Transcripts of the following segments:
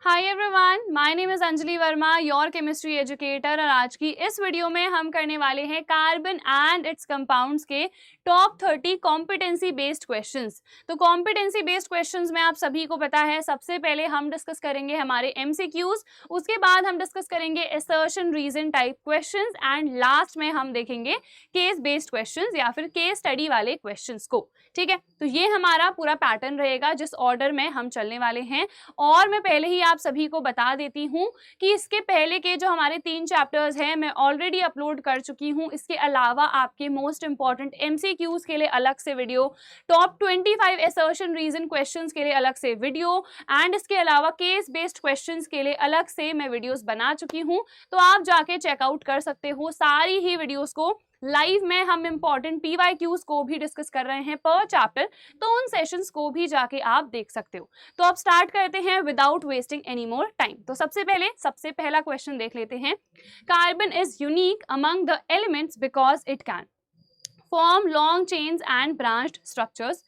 Hi everyone, my name is Anjali Verma, your chemistry educator. और आज की इस वीडियो में हम करने वाले हैं कार्बन एंड इट्स कंपाउंड्स के टॉप 30 कॉम्पिटेंसी बेस्ड क्वेश्चंस। तो कॉम्पिटेंसी बेस्ड क्वेश्चंस में आप सभी को पता है, सबसे पहले हम डिस्कस करेंगे हमारे एमसीक्यूज, उसके बाद हम डिस्कस करेंगे assertion reason type questions and last में हम देखेंगे केस बेस्ड क्वेश्चंस या फिर केस स्टडी वाले क्वेश्चंस को। ठीक है, तो ये हमारा पूरा पैटर्न रहेगा जिस ऑर्डर में हम चलने वाले हैं। और मैं पहले ही आप सभी को बता देती हूँ कि इसके पहले के जो हमारे 3 चैप्टर्स हैं मैं ऑलरेडी अपलोड कर चुकी हूँ। इसके अलावा आपके मोस्ट इंपॉर्टेंट एमसीक्यूज के लिए अलग से video, top 25 assertion reason questions के लिए अलग से वीडियो एंड इसके अलावा केस बेस्ड क्वेश्चंस के लिए अलग से मैं वीडियोस बना चुकी हूँ। तो आप जाके चेकआउट कर सकते हो सारी ही वीडियोस को। लाइव में हम इंपॉर्टेंट पीवाईक्यूज को भी डिस्कस कर रहे हैं पर चैप्टर, तो उन सेशंस को भी जाके आप देख सकते हो। तो अब स्टार्ट करते हैं without wasting any more time. तो सबसे पहला क्वेश्चन देख लेते हैं। Carbon is unique among the elements because it can form long chains and branched structures,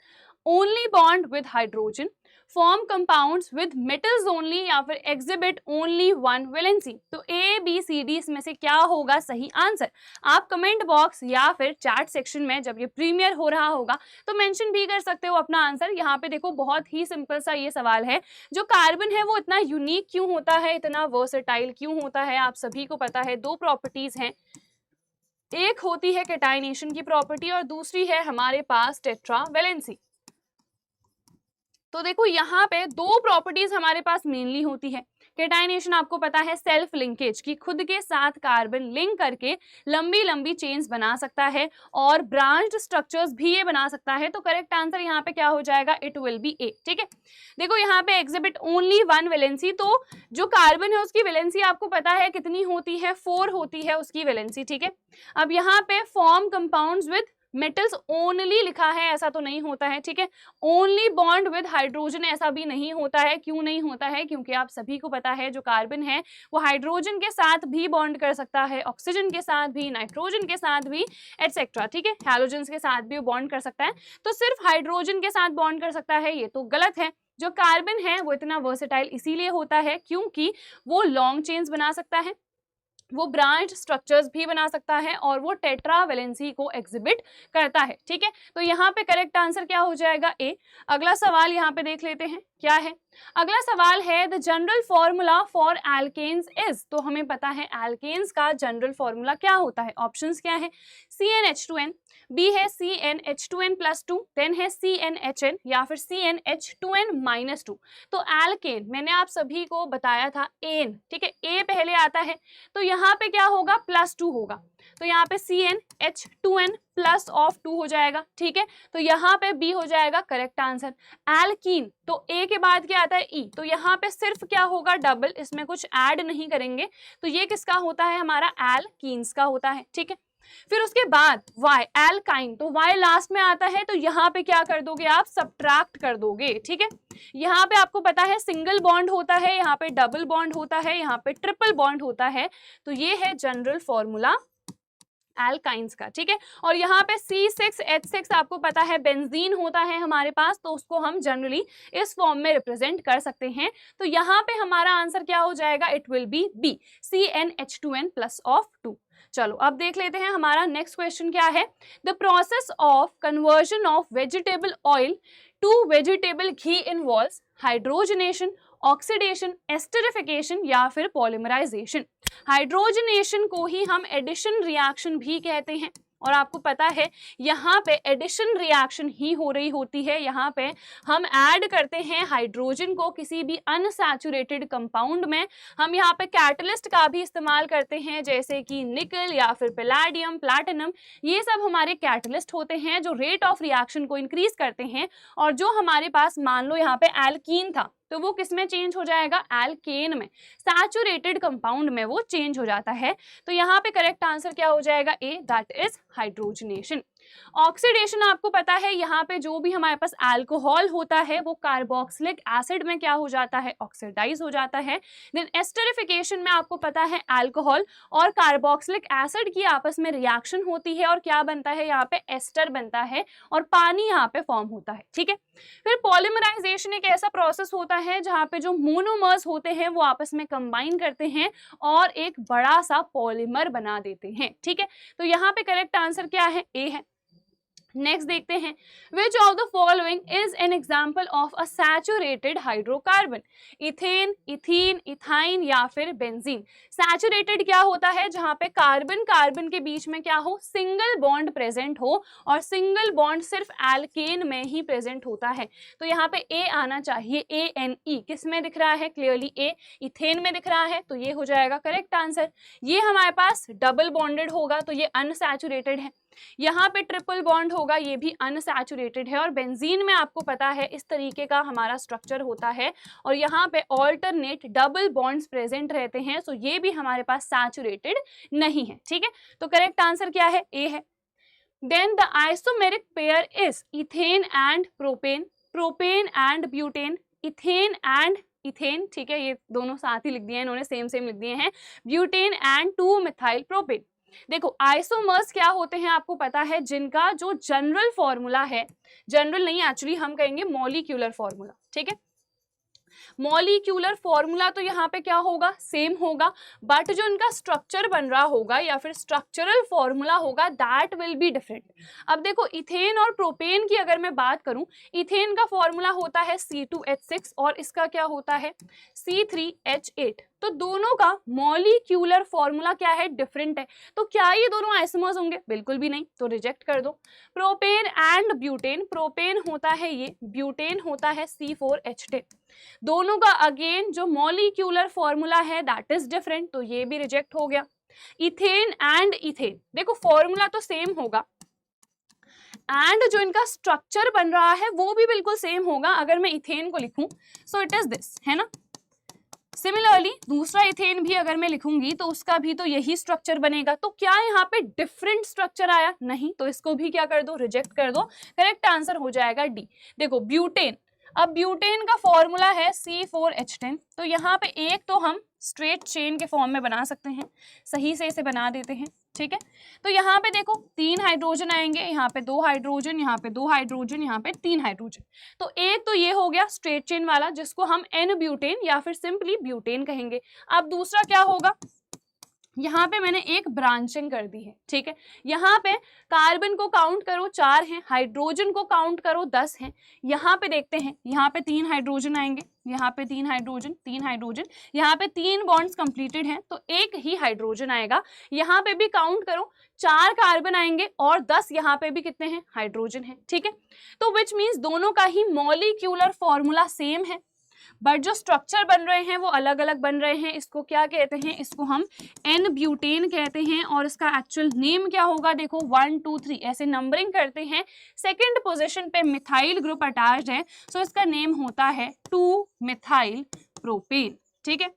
only bond with hydrogen, form compounds with metals only या फिर एग्जिबिट ओनली वन वैलेंसी। तो A B C D इसमें से क्या होगा सही answer? आप comment box या फिर चैट सेक्शन में जब ये प्रीमियर हो रहा होगा तो मेंशन भी कर सकते हो अपना आंसर। यहाँ पे देखो बहुत ही सिंपल सा ये सवाल है, जो कार्बन है वो इतना यूनिक क्यों होता है, इतना वर्सेटाइल क्यों होता है? आप सभी को पता है 2 प्रॉपर्टीज हैं, एक होती है कैटाइनेशन की प्रॉपर्टी और दूसरी है हमारे पास टेट्रा वैलेंसी। तो देखो यहाँ पे 2 प्रॉपर्टीज हमारे पास मेनली होती है। कैटाइनेशन आपको पता है सेल्फ लिंकेज की, खुद के साथ कार्बन लिंक करके लंबी लंबी चेन्स बना सकता है और ब्रांच्ड स्ट्रक्चर्स भी ये बना सकता है। तो करेक्ट आंसर यहाँ पे क्या हो जाएगा? इट विल बी ए। ठीक है, देखो यहाँ पे एग्जिबिट ओनली वन वैलेंसी, तो जो कार्बन है उसकी वैलेंसी आपको पता है कितनी होती है? 4 होती है उसकी वैलेंसी। ठीक है, अब यहाँ पे form compounds with metals only लिखा है, ऐसा तो नहीं होता है। ठीक है, ओनली बॉन्ड विद हाइड्रोजन ऐसा भी नहीं होता है। क्यों नहीं होता है? क्योंकि आप सभी को पता है जो कार्बन है वो हाइड्रोजन के साथ भी बॉन्ड कर सकता है, ऑक्सीजन के साथ भी, नाइट्रोजन के साथ भी, एटसेट्रा। ठीक है, हैलोजन के साथ भी बॉन्ड कर सकता है। तो सिर्फ हाइड्रोजन के साथ बॉन्ड कर सकता है, ये तो गलत है। जो कार्बन है वो इतना वर्सेटाइल इसीलिए होता है क्योंकि वो लॉन्ग चेन्स बना सकता है, वो ब्रांच स्ट्रक्चर्स भी बना सकता है और वो टेट्रा वैलेंसी को एग्जिबिट करता है। ठीक है, तो यहाँ पे करेक्ट आंसर क्या हो जाएगा? ए। अगला सवाल यहाँ पे देख लेते हैं क्या है। अगला सवाल है the general formula for alkanes is. तो हमें पता है एल्केन्स का जनरल फॉर्मूला क्या होता है। ऑप्शंस क्या है? CnH2n, बी है CnH2n+2, देन है CnHn या फिर CnH2n-2। तो एल्केन मैंने आप सभी को बताया था एन। ठीक है, ए पहले आता है तो यहाँ पे क्या होगा? +2 होगा, तो यहाँ पे CnH2n +2 हो जाएगा। ठीक है, तो यहाँ पे बी हो जाएगा करेक्ट आंसर। एल्कीन तो ए के बाद क्या आता है? ई, तो यहाँ पे सिर्फ क्या होगा? डबल, इसमें कुछ ऐड नहीं करेंगे, तो ये किसका होता है? हमारा एल्कीन्स का होता है। ठीक है, फिर उसके बाद वाई, एल्काइन, तो वाई लास्ट में आता है, तो यहाँ पे क्या कर दोगे आप? सब्ट्रैक्ट कर दोगे। ठीक है, यहाँ पे आपको पता है सिंगल बॉन्ड होता है, यहाँ पे डबल बॉन्ड होता है, यहाँ पे ट्रिपल बॉन्ड होता है। तो ये है जनरल फॉर्मूला एल्काइंस का। ठीक है, और यहाँ पे C6H6 आपको पता है बेंजीन होता है हमारे पास, तो उसको हम जनरली इस फॉर्म में रिप्रेजेंट कर सकते हैं। तो यहाँ पे हमारा आंसर क्या हो जाएगा? It will be B, CnH2n+2। चलो अब देख लेते हैं हमारा नेक्स्ट क्वेश्चन क्या है। The process of conversion of vegetable oil to vegetable ghee involves hydrogenation, oxidation, esterification या फिर पॉलीमराइजेशन। हाइड्रोजनेशन को ही हम एडिशन रिएक्शन भी कहते हैं और आपको पता है यहाँ पे एडिशन रिएक्शन ही हो रही होती है। यहाँ पे हम ऐड करते हैं हाइड्रोजन को किसी भी अनसैचुरेटेड कंपाउंड में। हम यहाँ पे कैटलिस्ट का भी इस्तेमाल करते हैं, जैसे कि निकल या फिर पैलेडियम, प्लैटिनम, ये सब हमारे कैटलिस्ट होते हैं जो रेट ऑफ रिएक्शन को इंक्रीज करते हैं। और जो हमारे पास मान लो यहाँ पे एल्कीन था तो वो किस में चेंज हो जाएगा? एल्केन में, सैचुरेटेड कंपाउंड में वो चेंज हो जाता है। तो यहाँ पे करेक्ट आंसर क्या हो जाएगा? ए, दैट इज हाइड्रोजनेशन। ऑक्सीडेशन आपको पता है, यहाँ पे जो भी हमारे पास अल्कोहल होता है वो कार्बोक्सिलिक एसिड में क्या हो जाता है, ऑक्सीडाइज हो जाता है। देन एस्टरिफिकेशन में आपको पता है अल्कोहल और कार्बोक्सिलिक एसिड की आपस में रिएक्शन होती है और क्या बनता है, यहाँ पे एस्टर बनता है और पानी यहाँ पे फॉर्म होता है, ठीक है। फिर पॉलीमराइजेशन एक ऐसा प्रोसेस होता है जहाँ पे जो मोनोमर्स होते हैं वो आपस में कंबाइन करते हैं और एक बड़ा सा पॉलीमर बना देते हैं, ठीक है। तो यहाँ पे करेक्ट आंसर क्या है, ए है। नेक्स्ट देखते हैं, विच of the following is an example of a saturated hydrocarbon, ethane, ethene, ethyne या फिर बेंजीन। सैचुरेटेड क्या होता है, जहां पे कार्बन कार्बन के बीच में क्या हो, सिंगल बॉन्ड प्रेजेंट हो और सिंगल बॉन्ड सिर्फ एल्केन में ही प्रेजेंट होता है। तो यहाँ पे ए आना चाहिए, ANE किस में दिख रहा है, क्लियरली ए, इथेन में दिख रहा है, तो ये हो जाएगा करेक्ट आंसर। ये हमारे पास डबल बॉन्डेड होगा तो ये अनसैचुरेटेड है, यहाँ पे ट्रिपल बॉन्ड होगा, ये भी अनसैचुरेटेड है। और बेंजीन में आपको पता है इस तरीके का हमारा स्ट्रक्चर होता है और यहाँ पे ऑल्टरनेट डबल बॉन्ड्स प्रेजेंट रहते हैं, सो ये भी हमारे पास सैचुरेटेड नहीं है, ठीक है। तो करेक्ट आंसर क्या है, ए है। Then the isomeric pair is ethane and propane, propane and butane, ethane and ethane, ठीक है, ये दोनों साथ ही लिख दिए हैं इन्होंने, सेम सेम लिख दिए हैं, ब्यूटेन एंड 2 मिथाइल प्रोपेन। देखो आइसोमर्स क्या होते हैं आपको पता है, जिनका जो जनरल फॉर्मूला है, जनरल नहीं एक्चुअली हम कहेंगे मॉलिक्यूलर फॉर्मूला, ठीक है। मॉलिक्यूलर फॉर्मूला तो यहाँ पे क्या होगा, सेम होगा, बट जो इनका स्ट्रक्चर बन रहा होगा या फिर स्ट्रक्चरल फॉर्मूला होगा दैट विल बी डिफरेंट। अब देखो इथेन और प्रोपेन की अगर मैं बात करूं, इथेन का फॉर्मूला होता है C2H6 और इसका क्या होता है C3H8, तो दोनों का मॉलिक्यूलर फॉर्मूला क्या है, डिफरेंट है। तो क्या ये दोनों आइसोमर्स होंगे, बिल्कुल भी नहीं, तो रिजेक्ट कर दो। प्रोपेन एंड ब्यूटेन, प्रोपेन होता है ये, ब्यूटेन होता है C4H10, दोनों का अगेन जो मॉलिक्यूलर फॉर्मूला है दैट इज डिफरेंट, तो ये भी रिजेक्ट हो गया। इथेन एंड इथेन, देखो फॉर्मूला तो सेम होगा एंड जो इनका स्ट्रक्चर बन रहा है वो भी बिल्कुल सेम होगा। अगर मैं इथेन को लिखूं सो इट इज दिस, है ना। सिमिलरली दूसरा इथेन भी अगर मैं लिखूंगी तो उसका भी तो यही स्ट्रक्चर बनेगा। तो क्या यहाँ पे डिफरेंट स्ट्रक्चर आया, नहीं, तो इसको भी क्या कर दो, रिजेक्ट कर दो। करेक्ट आंसर हो जाएगा डी। देखो ब्यूटेन, अब ब्यूटेन का फॉर्मूला है C4H10, तो यहाँ पे एक तो हम स्ट्रेट चेन के फॉर्म में बना सकते हैं, सही से इसे बना देते हैं, ठीक है। तो यहाँ पे देखो 3 हाइड्रोजन आएंगे, यहाँ पे 2 हाइड्रोजन, यहाँ पे 2 हाइड्रोजन, यहाँ पे 3 हाइड्रोजन। तो एक तो ये हो गया स्ट्रेट चेन वाला जिसको हम N ब्यूटेन या फिर सिंपली ब्यूटेन कहेंगे। अब दूसरा क्या होगा, यहाँ पे मैंने एक ब्रांचिंग कर दी है, ठीक है। यहाँ पे कार्बन को काउंट करो 4 हैं, हाइड्रोजन को काउंट करो 10 हैं। यहाँ पे देखते हैं, यहाँ पे 3 हाइड्रोजन आएंगे, यहाँ पे 3 हाइड्रोजन, 3 हाइड्रोजन, यहाँ पे 3 बॉन्ड्स कंप्लीटेड हैं तो एक ही हाइड्रोजन आएगा। यहाँ पे भी काउंट करो 4 कार्बन आएंगे और 10 यहाँ पे भी कितने हैं, हाइड्रोजन है, ठीक है। तो विच मीन्स दोनों का ही मॉलिक्यूलर फॉर्मूला सेम है बट जो स्ट्रक्चर बन रहे हैं वो अलग अलग बन रहे हैं। इसको क्या कहते हैं, इसको हम N ब्यूटेन कहते हैं और इसका एक्चुअल नेम क्या होगा, देखो 1 2 3 ऐसे नंबरिंग करते हैं। सेकंड पोजीशन पे मिथाइल ग्रुप अटैच्ड है, सो इसका नेम होता है 2 मिथाइल प्रोपेन, ठीक है।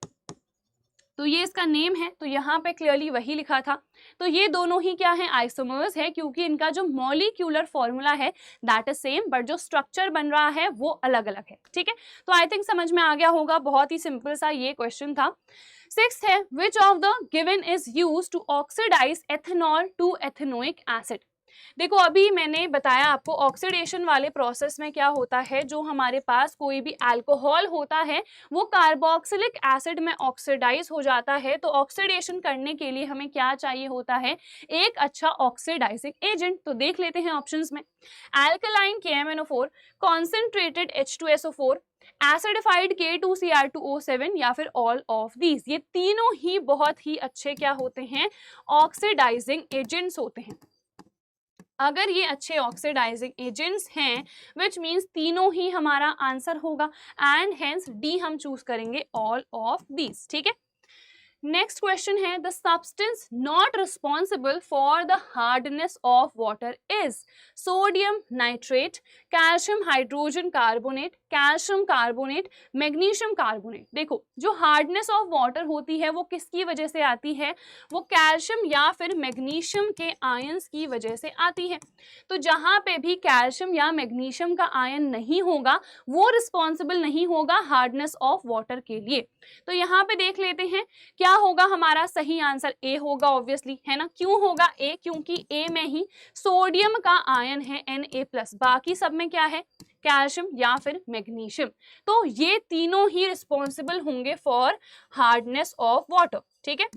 तो ये इसका नेम है, तो यहाँ पे क्लियरली वही लिखा था। तो ये दोनों ही क्या है, आइसोमर्स है, क्योंकि इनका जो मॉलिक्यूलर फॉर्मूला है दैट इज सेम बट जो स्ट्रक्चर बन रहा है वो अलग अलग है, ठीक है। तो आई थिंक समझ में आ गया होगा, बहुत ही सिंपल सा ये क्वेश्चन था। 6th है, which of the given is used to oxidise ethanol to ethanoic acid. देखो अभी मैंने बताया आपको ऑक्सीडेशन वाले प्रोसेस में क्या होता है, जो हमारे पास कोई भी अल्कोहल होता है वो कार्बोक्सिलिक एसिड में ऑक्सीडाइज हो जाता है। तो ऑक्सीडेशन करने के लिए हमें क्या चाहिए होता है, एक अच्छा ऑक्सीडाइजिंग एजेंट। तो देख लेते हैं ऑप्शंस में, alkaline KMnO4, concentrated H2SO4, acidified K2Cr2O7 या फिर ऑल ऑफ दीज। ये तीनों ही बहुत ही अच्छे क्या होते हैं, ऑक्सीडाइजिंग एजेंट्स होते हैं। अगर ये अच्छे ऑक्सीडाइजिंग एजेंट्स हैं विच मीन्स तीनों ही हमारा आंसर होगा एंड हेंस डी हम चूज करेंगे, ऑल ऑफ दीज, ठीक है। नेक्स्ट क्वेश्चन है the substance not responsible for the hardness of water is sodium nitrate, calcium hydrogen carbonate, calcium carbonate, magnesium carbonate. देखो जो हार्डनेस ऑफ वाटर होती है वो किसकी वजह से आती है, वो कैल्शियम या फिर मैग्नीशियम के आयंस की वजह से आती है। तो जहां पे भी कैल्शियम या मैग्नीशियम का आयन नहीं होगा वो रिस्पॉन्सिबल नहीं होगा हार्डनेस ऑफ वाटर के लिए। तो यहाँ पे देख लेते हैं क्या होगा हमारा सही आंसर, ए होगा ऑब्वियसली, है ना। क्यों होगा ए, क्योंकि ए में ही सोडियम का आयन है Na+, बाकी सब में क्या है कैल्शियम या फिर मैग्नीशियम। तो ये तीनों ही रिस्पॉन्सिबल होंगे फॉर हार्डनेस ऑफ वाटर, ठीक है।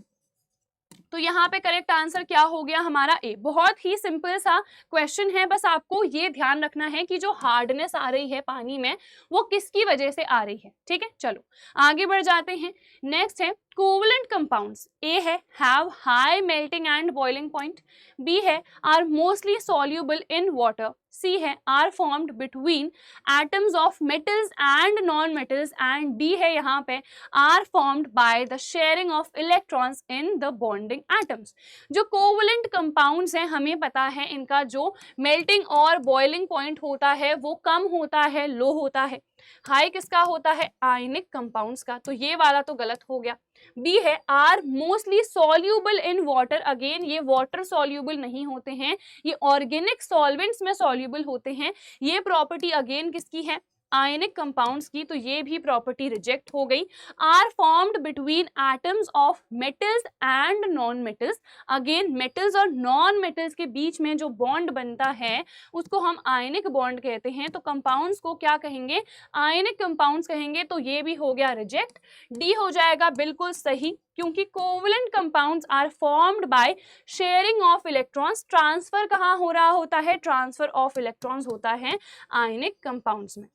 तो यहाँ पे करेक्ट आंसर क्या हो गया हमारा ए। बहुत ही सिंपल सा क्वेश्चन है, बस आपको ये ध्यान रखना है कि जो हार्डनेस आ रही है पानी में वो किसकी वजह से आ रही है, ठीक है। चलो आगे बढ़ जाते हैं। नेक्स्ट है कोवलेंट कंपाउंड्स। ए है have high melting and boiling point, B है are mostly soluble in water, C है are formed between atoms of metals and non metals, and D है यहाँ पे are formed by the sharing of electrons in the bonding atoms. जो covalent compounds हैं हमें पता है इनका जो मेल्टिंग और बॉइलिंग पॉइंट होता है वो कम होता है, लो होता है। हाई किसका होता है, आयनिक कंपाउंड्स का, तो ये वाला तो गलत हो गया। बी है are mostly soluble in water, again ये वाटर सॉल्यूबल नहीं होते हैं, ये ऑर्गेनिक सॉल्वेंट्स में सॉल्यूबल होते हैं। ये प्रॉपर्टी अगेन किसकी है, आयनिक कंपाउंड्स की, तो ये भी प्रॉपर्टी रिजेक्ट हो गई। Are formed between atoms of metals and non metals, again metals और नॉन मेटल्स के बीच में जो बॉन्ड बनता है उसको हम आयनिक बॉन्ड कहते हैं, तो कंपाउंड्स को क्या कहेंगे, आयनिक कंपाउंड्स कहेंगे, तो ये भी हो गया रिजेक्ट। डी हो जाएगा बिल्कुल सही, क्योंकि covalent compounds are formed by sharing of electrons. Transfer कहाँ हो रहा होता है, ट्रांसफर ऑफ इलेक्ट्रॉन्स होता है आयनिक कंपाउंड्स में,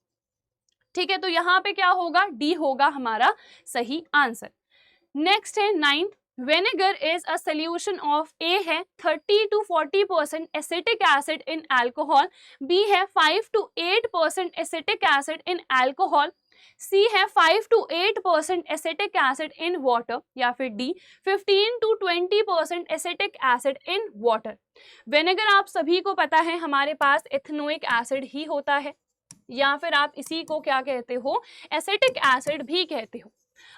ठीक है। तो यहाँ पे क्या होगा, डी होगा हमारा सही आंसर। नेक्स्ट है 9th, vinegar is a solution of, A है 30 to 40% acetic acid in alcohol, B है 5 to 8% acetic acid in alcohol, C है 5 to 8% acetic acid in water, या फिर D 15 to 20% acetic acid in water. Vinegar आप सभी को पता है हमारे पास एथेनोइक एसिड ही होता है, या फिर आप इसी को क्या कहते हो, एसिटिक एसिड भी कहते हो।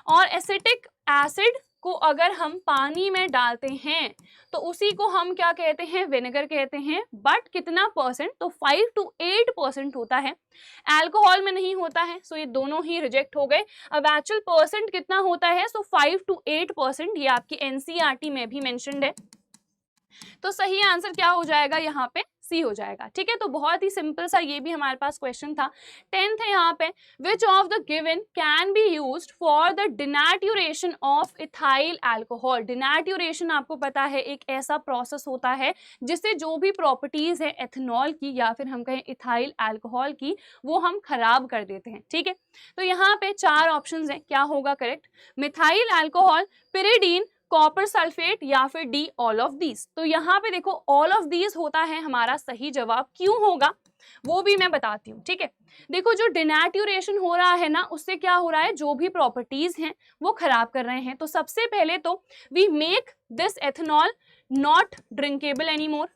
और एसिटिक एसिड को अगर हम पानी में डालते हैं तो उसी को हम क्या कहते हैं, विनेगर कहते हैं। बट कितना परसेंट, तो 5 to 8% होता है, अल्कोहल में नहीं होता है, सो ये दोनों ही रिजेक्ट हो गए। अब एक्चुअल परसेंट कितना होता है, सो 5 to 8%, ये आपकी एनसीईआरटी में भी मेंशन्ड है। तो सही आंसर क्या हो जाएगा, यहाँ पे सी हो जाएगा, ठीक है। तो बहुत ही सिंपल सा ये भी हमारे पास क्वेश्चन था। 10th है यहाँ पे, which of the given can be used for the denaturation of ethyl alcohol. Denaturation आपको पता है एक ऐसा प्रोसेस होता है जिससे जो भी प्रॉपर्टीज है एथेनॉल की या फिर हम कहें इथाइल अल्कोहल की वो हम खराब कर देते हैं, ठीक है। तो यहाँ पे 4 ऑप्शंस हैं, क्या होगा correct, methyl alcohol, pyridine, copper sulphate, या फिर डी ऑल ऑफ दीज। तो यहाँ पे देखो ऑल ऑफ दीज होता है हमारा सही जवाब, क्यों होगा वो भी मैं बताती हूँ, ठीक है। देखो जो डिनैट्यूरेशन हो रहा है ना उससे क्या हो रहा है, जो भी प्रॉपर्टीज हैं वो खराब कर रहे हैं। तो सबसे पहले तो we make this ethanol not drinkable anymore,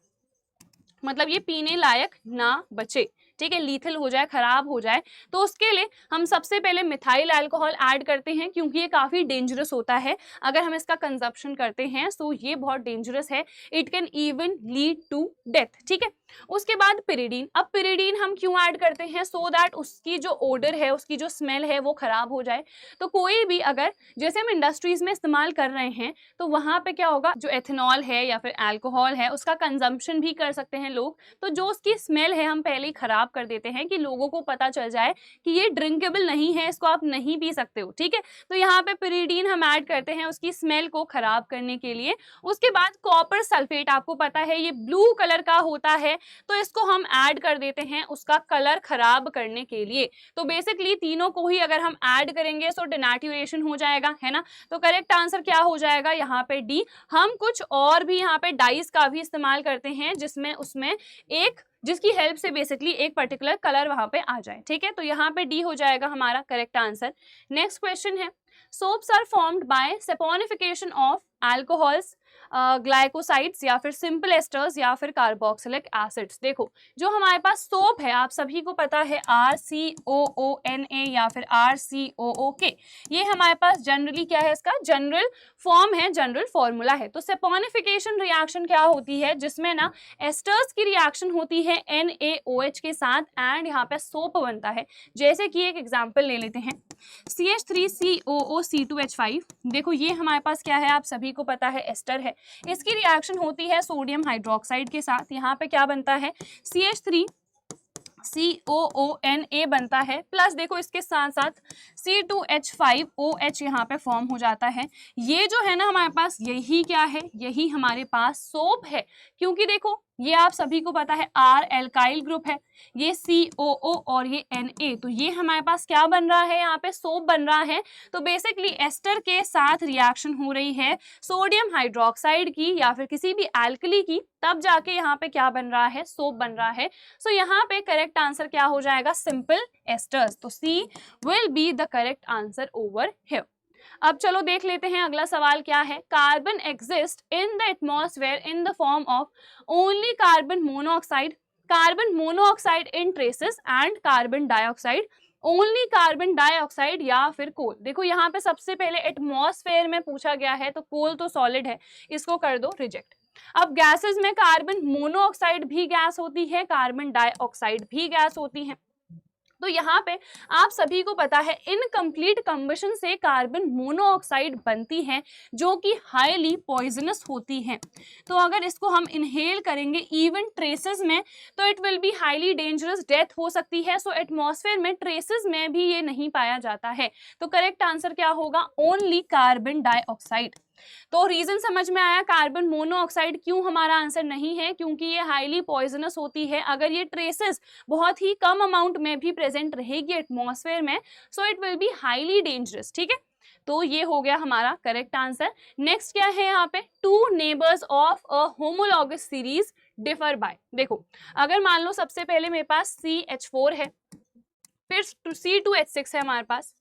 मतलब ये पीने लायक ना बचे, ठीक है, लीथल हो जाए, खराब हो जाए। तो उसके लिए हम सबसे पहले मिथाइल अल्कोहल ऐड करते हैं, क्योंकि ये काफ़ी डेंजरस होता है। अगर हम इसका कंजप्शन करते हैं तो ये बहुत डेंजरस है, it can even lead to death, ठीक है। उसके बाद पिरिडीन। अब पिरिडीन हम क्यों ऐड करते हैं, सो दैट उसकी जो ओडर है, उसकी जो स्मेल है वो खराब हो जाए। तो कोई भी अगर जैसे हम इंडस्ट्रीज में इस्तेमाल कर रहे हैं तो वहाँ पे क्या होगा, जो एथेनॉल है या फिर अल्कोहल है उसका कंजम्पशन भी कर सकते हैं लोग, तो जो उसकी स्मेल है हम पहले ही खराब कर देते हैं कि लोगों को पता चल जाए कि ये ड्रिंकेबल नहीं है, इसको आप नहीं पी सकते हो, ठीक है। तो यहाँ पे पिरिडीन हम ऐड करते हैं उसकी स्मेल को खराब करने के लिए। उसके बाद कॉपर सल्फेट, आपको पता है ये ब्लू कलर का होता है, तो इसको हम ऐड कर देते हैं उसका कलर खराब करने के लिए। तो बेसिकली तीनों को ही अगर हम ऐड करेंगे तो डिनैट्यूरेशन हो जाएगा, है ना। तो करेक्ट आंसर क्या हो जाएगा यहाँ पे डी। हम कुछ और भी यहाँ पे डाइस का भी इस्तेमाल करते हैं जिसमें उसमें एक जिसकी हेल्प से बेसिकली एक पर्टिकुलर कलर वहां पे आ जाए, ठीक है। तो यहाँ पे डी हो जाएगा हमारा करेक्ट आंसर। नेक्स्ट क्वेश्चन है soaps are formed by saponification of alcohols, glycosides या फिर सिंपल एस्टर्स या फिर कार्बोक्सिलिक एसिड्स। देखो जो हमारे पास सोप है आप सभी को पता है RCOONA या फिर RCOOK, ये हमारे पास जनरली क्या है, इसका जनरल फॉर्म है, जनरल फॉर्मूला है। तो सपोनिफिकेशन रिएक्शन क्या होती है, जिसमें ना एस्टर्स की रिएक्शन होती है NaOH के साथ एंड यहाँ पे सोप बनता है। जैसे कि एक एग्जांपल ले लेते हैं CH3COOC2H5। देखो ये हमारे पास क्या है, आप सभी को पता है एस्टर है, इसकी रिएक्शन होती है सोडियम हाइड्रोक्साइड के साथ। यहाँ पे क्या बनता है, CH3COONA बनता है, प्लस देखो इसके साथ साथ C2H5OH यहाँ पे फॉर्म हो जाता है। ये जो है ना हमारे पास, यही क्या है, यही हमारे पास सोप है, क्योंकि देखो ये आप सभी को पता है R एल्काइल ग्रुप है, ये COO और ये Na, तो ये हमारे पास क्या बन रहा है, यहाँ पे सोप बन रहा है। तो बेसिकली एस्टर के साथ रिएक्शन हो रही है सोडियम हाइड्रोक्साइड की या फिर किसी भी एल्कली की, तब जाके यहाँ पे क्या बन रहा है, सोप बन रहा है। सो यहाँ पे करेक्ट आंसर क्या हो जाएगा, सिंपल एस्टर्स। तो C will be the correct answer over here. अब चलो देख लेते हैं अगला सवाल क्या है। Carbon exist in the atmosphere in the form of only carbon monoxide, carbon monoxide in traces and carbon dioxide, only carbon dioxide या फिर कोल। देखो यहाँ पे सबसे पहले एटमॉस्फेयर में पूछा गया है, तो कोल तो सॉलिड है, इसको कर दो रिजेक्ट। अब गैसेस में कार्बन मोनोऑक्साइड भी गैस होती है, कार्बन डाइऑक्साइड भी गैस होती है। तो यहाँ पे आप सभी को पता है इनकम्प्लीट कंबशन से कार्बन मोनोऑक्साइड बनती है जो कि हाईली पॉइजनस होती है। तो अगर इसको हम इनहेल करेंगे इवन ट्रेसेस में तो it will be highly dangerous, death हो सकती है। सो एटमॉस्फेयर में ट्रेसेस में भी ये नहीं पाया जाता है। तो करेक्ट आंसर क्या होगा, ओनली कार्बन डाइऑक्साइड। तो रीजन समझ में आया, कार्बन मोनोऑक्साइड क्यों हमारा आंसर नहीं है, क्योंकि ये हाईली पॉइजनस होती है। अगर ये ट्रेसेस बहुत ही कम अमाउंट में भी प्रेजेंट रहेगी एटमॉस्फेयर में, so it will be highly dangerous. ठीक है, तो ये हो गया हमारा करेक्ट आंसर। नेक्स्ट क्या है यहाँ पे, two neighbours of a homologous series differ by. देखो अगर मान लो सबसे पहले मेरे पास CH4 है, फिर C2H6 है हमारे पास,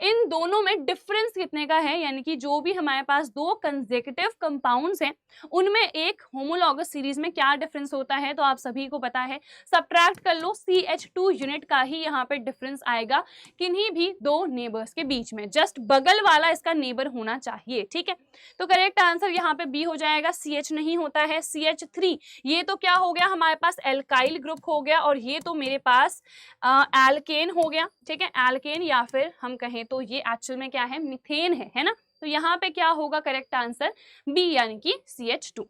इन दोनों में डिफरेंस कितने का है, यानी कि जो भी हमारे पास दो कंसेक्यूटिव कंपाउंड्स हैं उनमें एक होमोलॉगस सीरीज में क्या डिफरेंस होता है, तो आप सभी को पता है सब्ट्रैक्ट कर लो, CH2 यूनिट का ही यहाँ पे डिफरेंस आएगा किन्हीं भी दो नेबर्स के बीच में, जस्ट बगल वाला इसका नेबर होना चाहिए। ठीक है, तो करेक्ट आंसर यहाँ पे बी हो जाएगा, CH नहीं होता है, CH3। ये तो क्या हो गया हमारे पास, एल्काइल ग्रुप हो गया, और ये तो मेरे पास एल्केन हो गया। ठीक है, एल्केन या फिर हम कहें तो ये एक्चुअल में क्या है, मीथेन है ना। तो यहाँ पे क्या होगा करेक्ट आंसर, बी यानी कि CH2।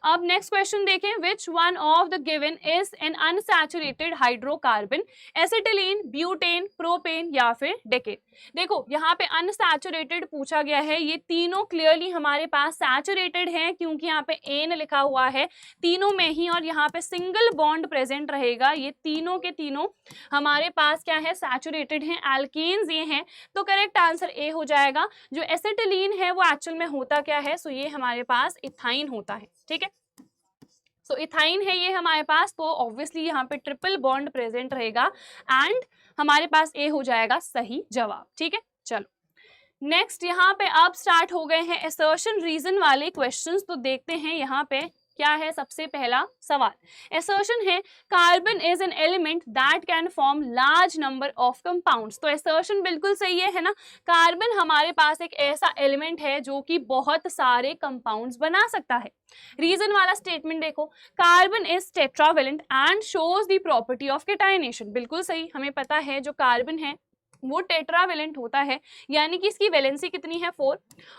अब नेक्स्ट क्वेश्चन देखें, which one of the given is an unsaturated hydrocarbon, acetylene, butane, propane या फिर डेकेन। देखो यहाँ पे अनसैचुरेटेड पूछा गया है, ये तीनों क्लियरली हमारे पास सैचुरेटेड हैं क्योंकि यहाँ पे एन लिखा हुआ है तीनों में ही, और यहाँ पे सिंगल बॉन्ड प्रेजेंट रहेगा। ये तीनों के तीनों हमारे पास क्या है, सैचुरेटेड हैं, एल्केन्स ये हैं। तो करेक्ट आंसर ए हो जाएगा। जो एसिटिलीन है वो एक्चुअल में होता क्या है, सो ये हमारे पास इथाइन होता है। ठीक है, सो इथाइन है ये हमारे पास, तो ऑब्वियसली यहाँ पे ट्रिपल बॉन्ड प्रेजेंट रहेगा एंड हमारे पास ए हो जाएगा सही जवाब। ठीक है, चलो नेक्स्ट यहाँ पे अब स्टार्ट हो गए हैं असर्शन रीजन वाले क्वेश्चंस। तो देखते हैं यहाँ पे क्या है। सबसे पहला सवाल असर्शन है, carbon is an element that can form large number of compounds. तो असर्शन बिल्कुल सही है ना, कार्बन हमारे पास एक ऐसा एलिमेंट है जो कि बहुत सारे कंपाउंड्स बना सकता है। रीजन वाला स्टेटमेंट देखो, carbon is tetravalent and shows the property of catenation. बिल्कुल सही, हमें पता है जो कार्बन है वो टेट्रावेलेंट होता है, यानी कि इसकी वैलेंसी कितनी है 4,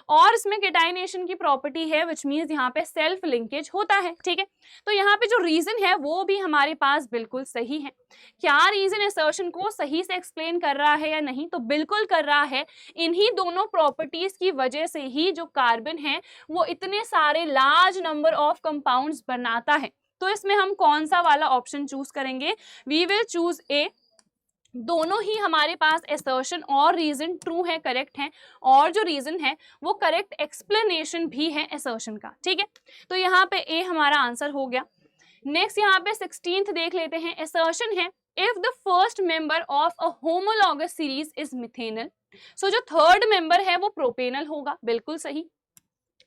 और इसमें केटाइनेशन की प्रॉपर्टी है विच मीन्स यहाँ पे सेल्फ लिंकेज होता है। ठीक है, तो यहाँ पे जो रीजन है वो भी हमारे पास बिल्कुल सही है। क्या रीजन असर्शन को सही से एक्सप्लेन कर रहा है या नहीं, तो बिल्कुल कर रहा है। इन्हीं दोनों प्रॉपर्टीज की वजह से ही जो कार्बन है वो इतने सारे लार्ज नंबर ऑफ कंपाउंड्स बनाता है। तो इसमें हम कौन सा वाला ऑप्शन चूज करेंगे, वी विल चूज ए। दोनों ही हमारे पास असर्शन और रीजन ट्रू है, करेक्ट है, और जो रीजन है वो करेक्ट एक्सप्लेनेशन भी है असर्शन का। ठीक है, तो यहाँ पे ए हमारा आंसर हो गया। नेक्स्ट यहाँ पे 16th देख लेते हैं। असर्शन है, if the first member of a homologous series is methanal. So जो थर्ड मेंबर है वो प्रोपेनल होगा, बिल्कुल सही।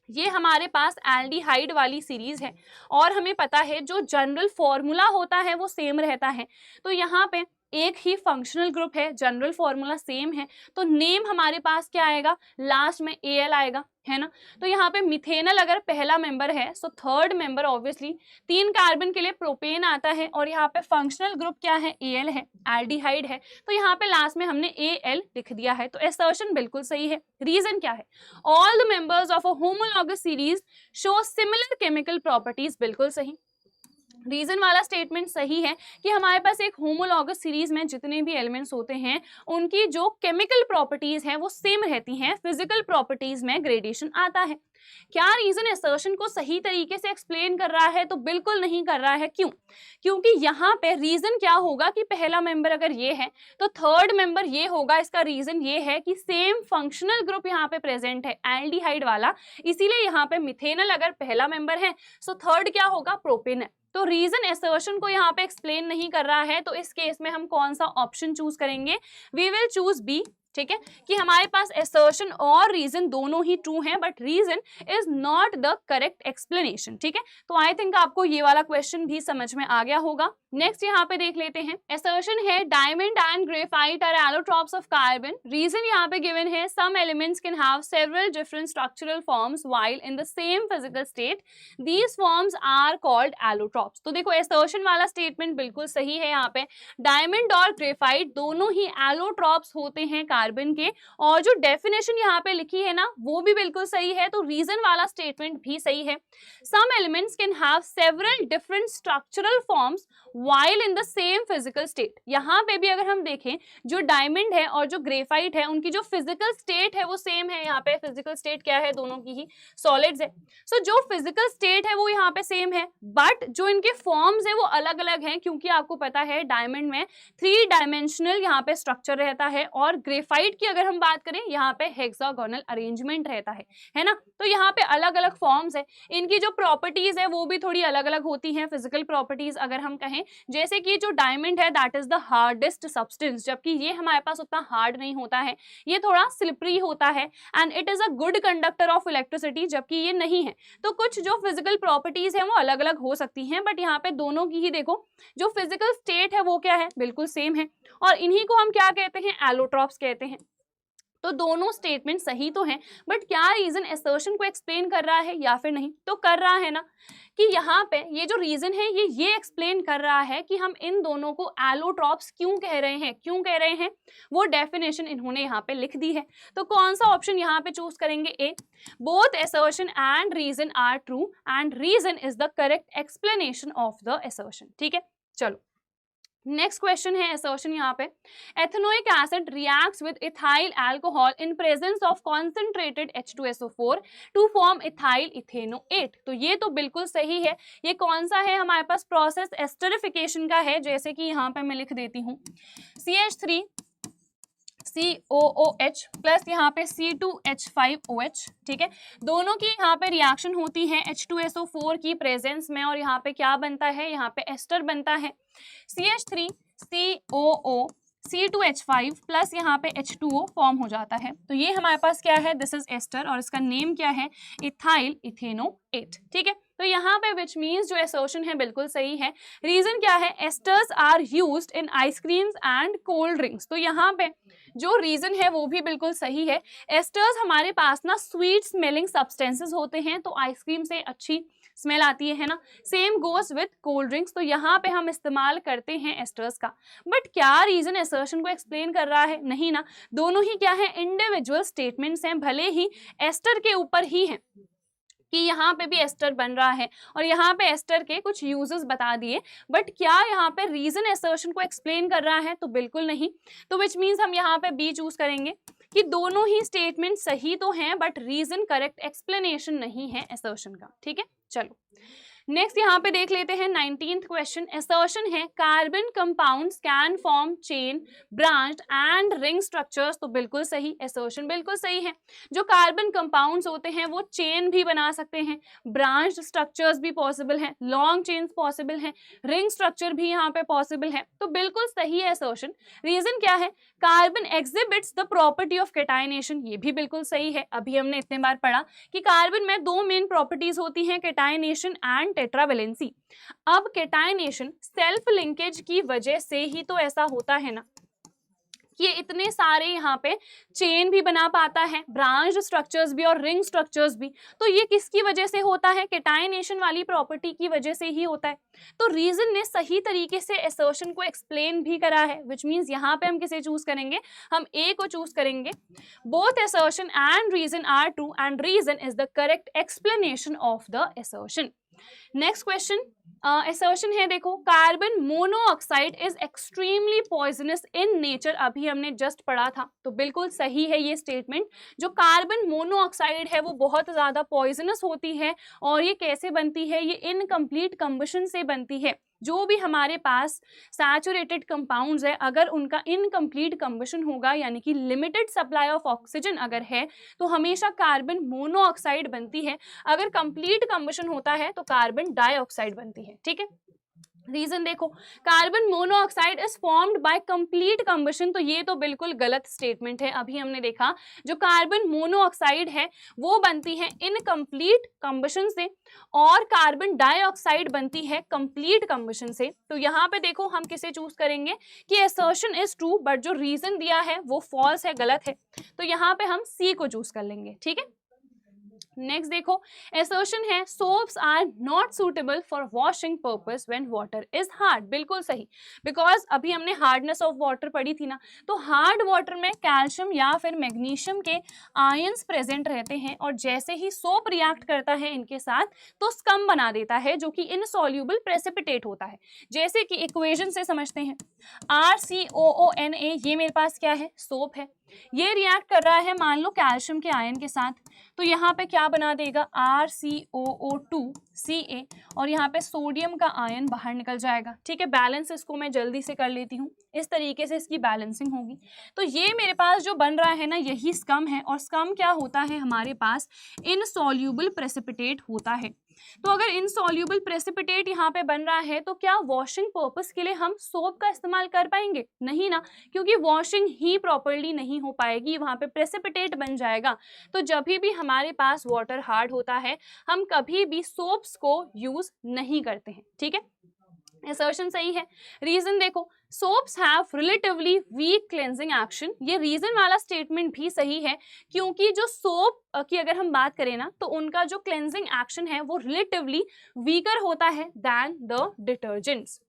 ये हमारे पास एल्डिहाइड वाली सीरीज है और हमें पता है जो जनरल फॉर्मूला होता है वो सेम रहता है। तो यहाँ पे एक ही फंक्शनल ग्रुप है, जनरल फॉर्मूला सेम है, तो नेम हमारे पास क्या आएगा, लास्ट में एल आएगा, है ना। तो यहाँ पे मिथेनल अगर पहला मेंबर है so third member obviously 3 carbon के लिए प्रोपेन आता है और यहाँ पे फंक्शनल ग्रुप क्या है, एल है, एल्डिहाइड है, तो यहाँ पे लास्ट में हमने एल लिख दिया है। तो असर्शन बिल्कुल सही है। रीजन क्या है, all the members of a homologous series show similar chemical properties, बिल्कुल सही। रीजन वाला स्टेटमेंट सही है कि हमारे पास एक होमोलॉगस सीरीज में जितने भी एलिमेंट्स होते हैं उनकी जो केमिकल प्रॉपर्टीज हैं वो सेम रहती हैं, फिजिकल प्रॉपर्टीज में ग्रेडेशन आता है। क्या रीजन असर्शन को सही तरीके से एक्सप्लेन कर रहा है, तो बिल्कुल नहीं कर रहा है। क्यों? क्योंकि यहाँ पे रीजन क्या होगा कि पहला मेंबर अगर ये है तो थर्ड मेंबर ये होगा। इसका रीजन ये है कि सेम फंक्शनल ग्रुप यहाँ पे प्रेजेंट है, एल्डिहाइड वाला, इसीलिए यहाँ पे मिथेनल अगर पहला मेंबर है सो थर्ड क्या होगा, प्रोपेन है। तो रीजन असर्शन को यहाँ पे एक्सप्लेन नहीं कर रहा है, तो इस केस में हम कौन सा ऑप्शन चूज करेंगे, वी विल चूज बी। ठीक है, कि हमारे पास असर्शन और रीजन दोनों ही ट्रू हैं but reason is not the correct explanation. ठीक है, तो आई थिंक आपको ये वाला क्वेश्चन भी समझ में आ गया होगा। नेक्स्ट यहाँ पे देख लेते हैं, असर्शन है diamond and graphite are allotropes of carbon. Reason यहाँ पे गिवन है some elements can have several different structural forms while in the same physical state, these forms are called allotropes. तो देखो असर्शन वाला स्टेटमेंट बिल्कुल सही है। यहाँ पे डायमंड और ग्रेफाइट दोनों ही एलोट्रॉप्स होते हैं कार्बन के, और जो डेफिनेशन यहाँ पे लिखी है ना वो भी बिल्कुल सही है। तो रीजन वाला स्टेटमेंट भी सही है। Some elements can have several different structural forms while in the same physical state. यहाँ पे भी अगर हम देखें जो डायमंड है और जो ग्रेफाइट है उनकी जो फिजिकल स्टेट है वो सेम है। यहाँ पे फिजिकल स्टेट क्या है, दोनों की ही सॉलिड्स है। सो जो फिजिकल स्टेट है वो यहाँ पे सेम है बट जो इनके फॉर्म्स है वो अलग अलग हैं, क्योंकि आपको पता है डायमंड में 3 डायमेंशनल यहाँ पे स्ट्रक्चर रहता है और ग्रेफाइट की अगर हम बात करें यहाँ पे हेक्सागोनल अरेंजमेंट रहता है ना। तो यहाँ पे अलग अलग फॉर्म्स है, इनकी जो प्रॉपर्टीज है वो भी थोड़ी अलग अलग होती हैं। फिजिकल प्रॉपर्टीज अगर हम कहें, जैसे कि जो डायमंड है that is the hardest substance, जबकि ये हमारे पास उतना हार्ड नहीं होता है, ये थोड़ा स्लिपरी होता है and it is a good conductor of electricity, जबकि ये नहीं है। तो कुछ जो फिजिकल प्रॉपर्टीज है वो अलग अलग हो सकती हैं बट यहाँ पे दोनों की ही देखो जो फिजिकल स्टेट है वो क्या है, बिल्कुल सेम है, और इन्हीं को हम क्या कहते हैं, एलोट्रॉप्स कहते हैं। तो दोनों स्टेटमेंट सही तो हैं बट क्या रीजन असर्शन को एक्सप्लेन कर रहा है या फिर नहीं, तो कर रहा है ना, कि यहाँ पे ये जो रीजन है ये एक्सप्लेन कर रहा है कि हम इन दोनों को एलोट्रॉप्स क्यों कह रहे हैं। क्यों कह रहे हैं वो डेफिनेशन इन्होंने यहाँ पे लिख दी है। तो कौन सा ऑप्शन यहाँ पे चूज करेंगे, A, both assertion and reason are true and reason is the correct explanation of the assertion. ठीक है, चलो नेक्स्ट क्वेश्चन है असर्शन यहाँ पे, ethanoic acid reacts with ethyl alcohol in presence of concentrated H2SO4 to form ethyl ethanoate. तो ये तो बिल्कुल सही है। ये कौन सा है हमारे पास, प्रोसेस एस्टरिफिकेशन का है, जैसे कि यहाँ पे मैं लिख देती हूँ CH3 COOH प्लस यहाँ पे C2H5OH। ठीक है, दोनों की यहाँ पे रिएक्शन होती है H2SO4 की प्रेजेंस में और यहाँ पे क्या बनता है, यहाँ पे एस्टर बनता है CH3 COO C2H5 प्लस यहाँ पे H2O फॉर्म हो जाता है। तो ये हमारे पास क्या है, दिस इज एस्टर और इसका नेम क्या है, इथाइल इथेनोएट। ठीक है, तो यहाँ पे विच मीन्स जो असर्शन है बिल्कुल सही है। रीजन क्या है, esters are used in ice creams and cold drinks. तो यहाँ पे जो रीजन है वो भी बिल्कुल सही है। एस्टर्स हमारे पास ना स्वीट स्मेलिंग सब्सटेंसेस होते हैं, तो आइसक्रीम से अच्छी स्मेल आती है ना। Same goes with cold drinks, तो यहाँ पे हम इस्तेमाल करते हैं एस्टर्स का। बट क्या रीजन असर्शन को एक्सप्लेन कर रहा है, नहीं ना। दोनों ही क्या है, इंडिविजुअल स्टेटमेंट्स हैं, भले ही एस्टर के ऊपर ही हैं कि यहाँ पे भी एस्टर बन रहा है और यहाँ पे एस्टर के कुछ यूजेस बता दिए, बट क्या यहाँ पे रीजन असर्शन को एक्सप्लेन कर रहा है, तो बिल्कुल नहीं। तो विच मीन्स हम यहाँ पे बी चूज करेंगे कि दोनों ही स्टेटमेंट सही तो हैं बट रीजन करेक्ट एक्सप्लेनेशन नहीं है असर्शन का। ठीक है, चलो नेक्स्ट यहाँ पे देख लेते हैं 19th क्वेश्चन। असर्शन है carbon compounds can form chain, branch and ring structures. तो बिल्कुल सही, असर्शन बिल्कुल सही है। जो कार्बन कंपाउंड्स होते हैं वो चेन भी बना सकते हैं, ब्रांच स्ट्रक्चर्स भी पॉसिबल हैं, लॉन्ग चेन्स पॉसिबल हैं, रिंग स्ट्रक्चर भी यहाँ पे पॉसिबल है। तो बिल्कुल सही है असर्शन। रीजन क्या है? Carbon exhibits the property of catenation. ये भी बिल्कुल सही है। अभी हमने इतने बार पढ़ा कि कार्बन में दो मेन प्रॉपर्टीज होती हैं, केटाइनेशन एंड टेट्रावेलेंसी। अब केटाइनेशन सेल्फ लिंकेज की वजह से ही तो ऐसा होता है ना, ये इतने सारे यहाँ पे चेन भी बना पाता है, ब्रांच स्ट्रक्चर्स भी और रिंग स्ट्रक्चर्स भी। तो ये किसकी वजह से होता है? केटाइनेशन वाली प्रॉपर्टी की वजह से ही होता है। तो रीजन ने सही तरीके से असर्शन को एक्सप्लेन भी करा है, विच मीन्स यहाँ पे हम किसे चूज करेंगे? हम ए को चूज करेंगे। Both assertion and reason are true and reason is the correct explanation of the assertion. Next question assertion है, देखो carbon monoxide is extremely poisonous in nature. अभी हमने जस्ट पढ़ा था, तो बिल्कुल सही है ये स्टेटमेंट। जो कार्बन मोनोऑक्साइड है वो बहुत ज़्यादा पॉइजनस होती है। और ये कैसे बनती है? ये इनकम्प्लीट कंबशन से बनती है। जो भी हमारे पास सैचुरेटेड कंपाउंड्स है, अगर उनका इनकम्प्लीट कंबशन होगा, यानी कि लिमिटेड सप्लाई ऑफ ऑक्सीजन अगर है, तो हमेशा कार्बन मोनोऑक्साइड बनती है। अगर कंप्लीट कंबशन होता है तो कार्बन डाइऑक्साइड बनती है। ठीक है, रीजन देखो, carbon monoxide is formed by complete combustion. तो ये तो बिल्कुल गलत स्टेटमेंट है। अभी हमने देखा जो कार्बन मोनोऑक्साइड है वो बनती है इनकम्प्लीट कंबशन से, और कार्बन डाइऑक्साइड बनती है कंप्लीट कंबशन से। तो यहाँ पे देखो हम किसे चूज करेंगे कि असर्शन इज ट्रू, बट जो रीजन दिया है वो फॉल्स है, गलत है। तो यहाँ पे हम सी को चूज कर लेंगे। ठीक है, नेक्स्ट देखो असर्शन है soaps are not suitable for washing purpose when water is hard. बिल्कुल सही, बिकॉज अभी हमने हार्डनेस ऑफ वाटर पढ़ी थी ना, तो हार्ड वाटर में कैल्शियम या फिर मैग्नीशियम के आयंस प्रेजेंट रहते हैं, और जैसे ही सोप रिएक्ट करता है इनके साथ तो स्कम बना देता है, जो कि इनसॉल्यूबल प्रेसिपिटेट होता है। जैसे कि इक्वेशन से समझते हैं, RCOONA, ये मेरे पास क्या है? सोप है। ये रिएक्ट कर रहा है मान लो कैल्शियम के आयन के साथ, तो यहाँ पे क्या बना देगा? RCOO2Ca, और यहाँ पे सोडियम का आयन बाहर निकल जाएगा। ठीक है, बैलेंस इसको मैं जल्दी से कर लेती हूँ, इस तरीके से इसकी बैलेंसिंग होगी। तो ये मेरे पास जो बन रहा है ना, यही स्कम है। और स्कम क्या होता है? हमारे पास इनसॉल्यूबल प्रेसिपिटेट होता है। तो अगर इनसॉल्यूबल प्रेसिपिटेट यहाँ पे बन रहा है तो क्या वॉशिंग पर्पस के लिए हम सोप का इस्तेमाल कर पाएंगे? नहीं ना, क्योंकि वॉशिंग ही प्रॉपर्ली नहीं हो पाएगी, वहाँ पे प्रेसिपिटेट बन जाएगा। तो जब भी हमारे पास वाटर हार्ड होता है, हम कभी भी सोप्स को यूज नहीं करते हैं। ठीक है, असर्शन सही है। रीजन देखो, soaps have relatively weak cleansing action. ये रीजन वाला स्टेटमेंट भी सही है, क्योंकि जो सोप की अगर हम बात करें ना, तो उनका जो क्लेंजिंग एक्शन है वो रिलेटिवली वीकर होता है दैन द डिटर्जेंट्स।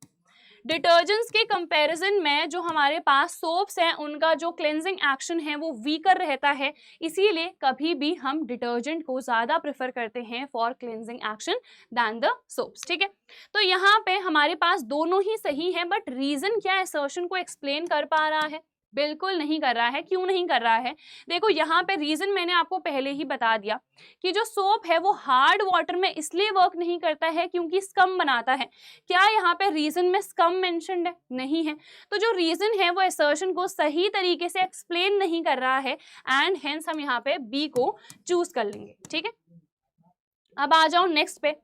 डिटर्जेंट्स के कंपैरिजन में जो हमारे पास सोप्स हैं उनका जो क्लेंजिंग एक्शन है वो वीकर रहता है, इसीलिए कभी भी हम डिटर्जेंट को ज़्यादा प्रेफर करते हैं for cleansing action than the soaps. ठीक है, तो यहाँ पे हमारे पास दोनों ही सही है, बट रीज़न क्या असर्शन को एक्सप्लेन कर पा रहा है? बिल्कुल नहीं कर रहा है। क्यों नहीं कर रहा है? देखो यहाँ पे रीजन मैंने आपको पहले ही बता दिया कि जो सोप है वो हार्ड वाटर में इसलिए वर्क नहीं करता है क्योंकि स्कम बनाता है। क्या यहाँ पे रीजन में स्कम मेंशन्ड है? नहीं है। तो जो रीजन है वो असर्शन को सही तरीके से एक्सप्लेन नहीं कर रहा है, एंड हेंस हम यहाँ पे बी को चूज कर लेंगे। ठीक है, अब आ जाओ नेक्स्ट पे।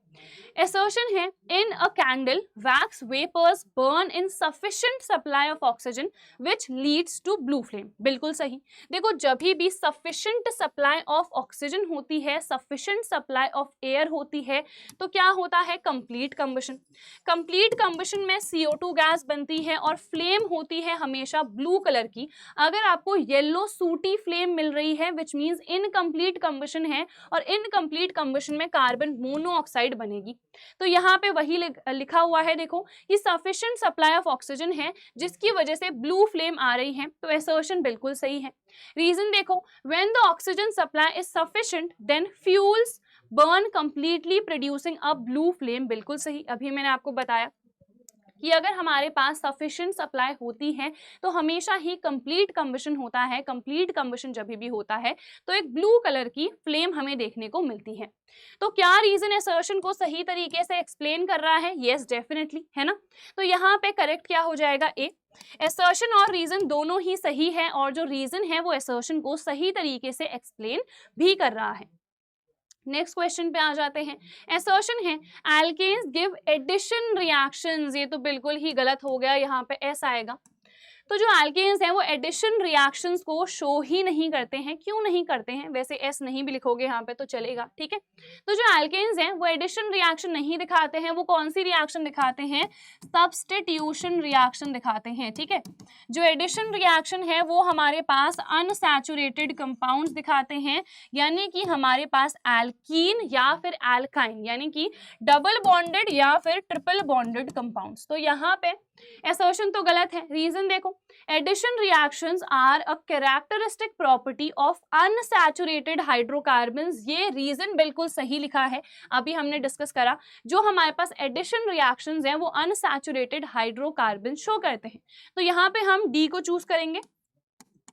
असर्शन है in a candle wax vapours burn in sufficient supply of oxygen which leads to blue flame. बिल्कुल सही। देखो जब भी सफिशिएंट सप्लाई ऑफ ऑक्सीजन होती है, सफिशिएंट सप्लाई ऑफ एयर होती है, तो क्या होता है? Complete combustion. कंप्लीट कंबशन में CO2 गैस बनती है और फ्लेम होती है हमेशा ब्लू कलर की। अगर आपको येलो सूटी फ्लेम मिल रही है विच मीन्स इनकम्प्लीट कंबशन है, और इनकम्प्लीट कंबशन में कार्बन मोनोऑक्साइड बनेगी। तो यहाँ पे वही लिखा हुआ है, देखो कि सफिशिएंट सप्लाई ऑफ ऑक्सीजन है जिसकी वजह से ब्लू फ्लेम आ रही है। तो असर्शन बिल्कुल सही है। रीजन देखो, when the oxygen supply is sufficient then fuels burn completely producing a blue flame. बिल्कुल सही, अभी मैंने आपको बताया कि अगर हमारे पास सफिशिएंट सप्लाई होती है तो हमेशा ही कंप्लीट कंबशन होता है। कंप्लीट कंबशन जब भी होता है तो एक ब्लू कलर की फ्लेम हमें देखने को मिलती है। तो क्या रीजन असर्शन को सही तरीके से एक्सप्लेन कर रहा है? यस डेफिनेटली, है ना। तो यहाँ पे करेक्ट क्या हो जाएगा? ए। असर्शन और रीजन दोनों ही सही है और जो रीजन है वो असर्शन को सही तरीके से एक्सप्लेन भी कर रहा है। नेक्स्ट क्वेश्चन पे आ जाते हैं। असर्शन है एल्केन्स गिव एडिशन रिएक्शंस, ये तो बिल्कुल ही गलत हो गया, यहाँ पे एस आएगा। तो जो एल्केन्स हैं वो एडिशन रिएक्शंस को शो ही नहीं करते हैं। क्यों नहीं करते हैं? वैसे एस नहीं भी लिखोगे यहाँ पे तो चलेगा, ठीक है। तो जो एल्केन्स हैं वो एडिशन रिएक्शन नहीं दिखाते हैं। वो कौन सी रिएक्शन दिखाते हैं? सब्स्टिट्यूशन रिएक्शन दिखाते हैं, ठीक है। जो एडिशन रिएक्शन है वो हमारे पास अनसैचुरेटेड कंपाउंड्स दिखाते हैं, यानी कि हमारे पास एल्कीन या फिर एल्काइन, यानी कि डबल बॉन्डेड या फिर ट्रिपल बॉन्डेड कंपाउंड्स। तो यहाँ पे असर्शन तो गलत है। रीजन देखो, addition reactions are a characteristic property of unsaturated hydrocarbons, ये रीजन बिल्कुल सही लिखा है। अभी हमने डिस्कस करा जो हमारे पास एडिशन रिएक्शंस हैं वो अनसैचुरेटेड हाइड्रोकार्बन शो करते हैं। तो यहाँ पे हम डी को चूज करेंगे।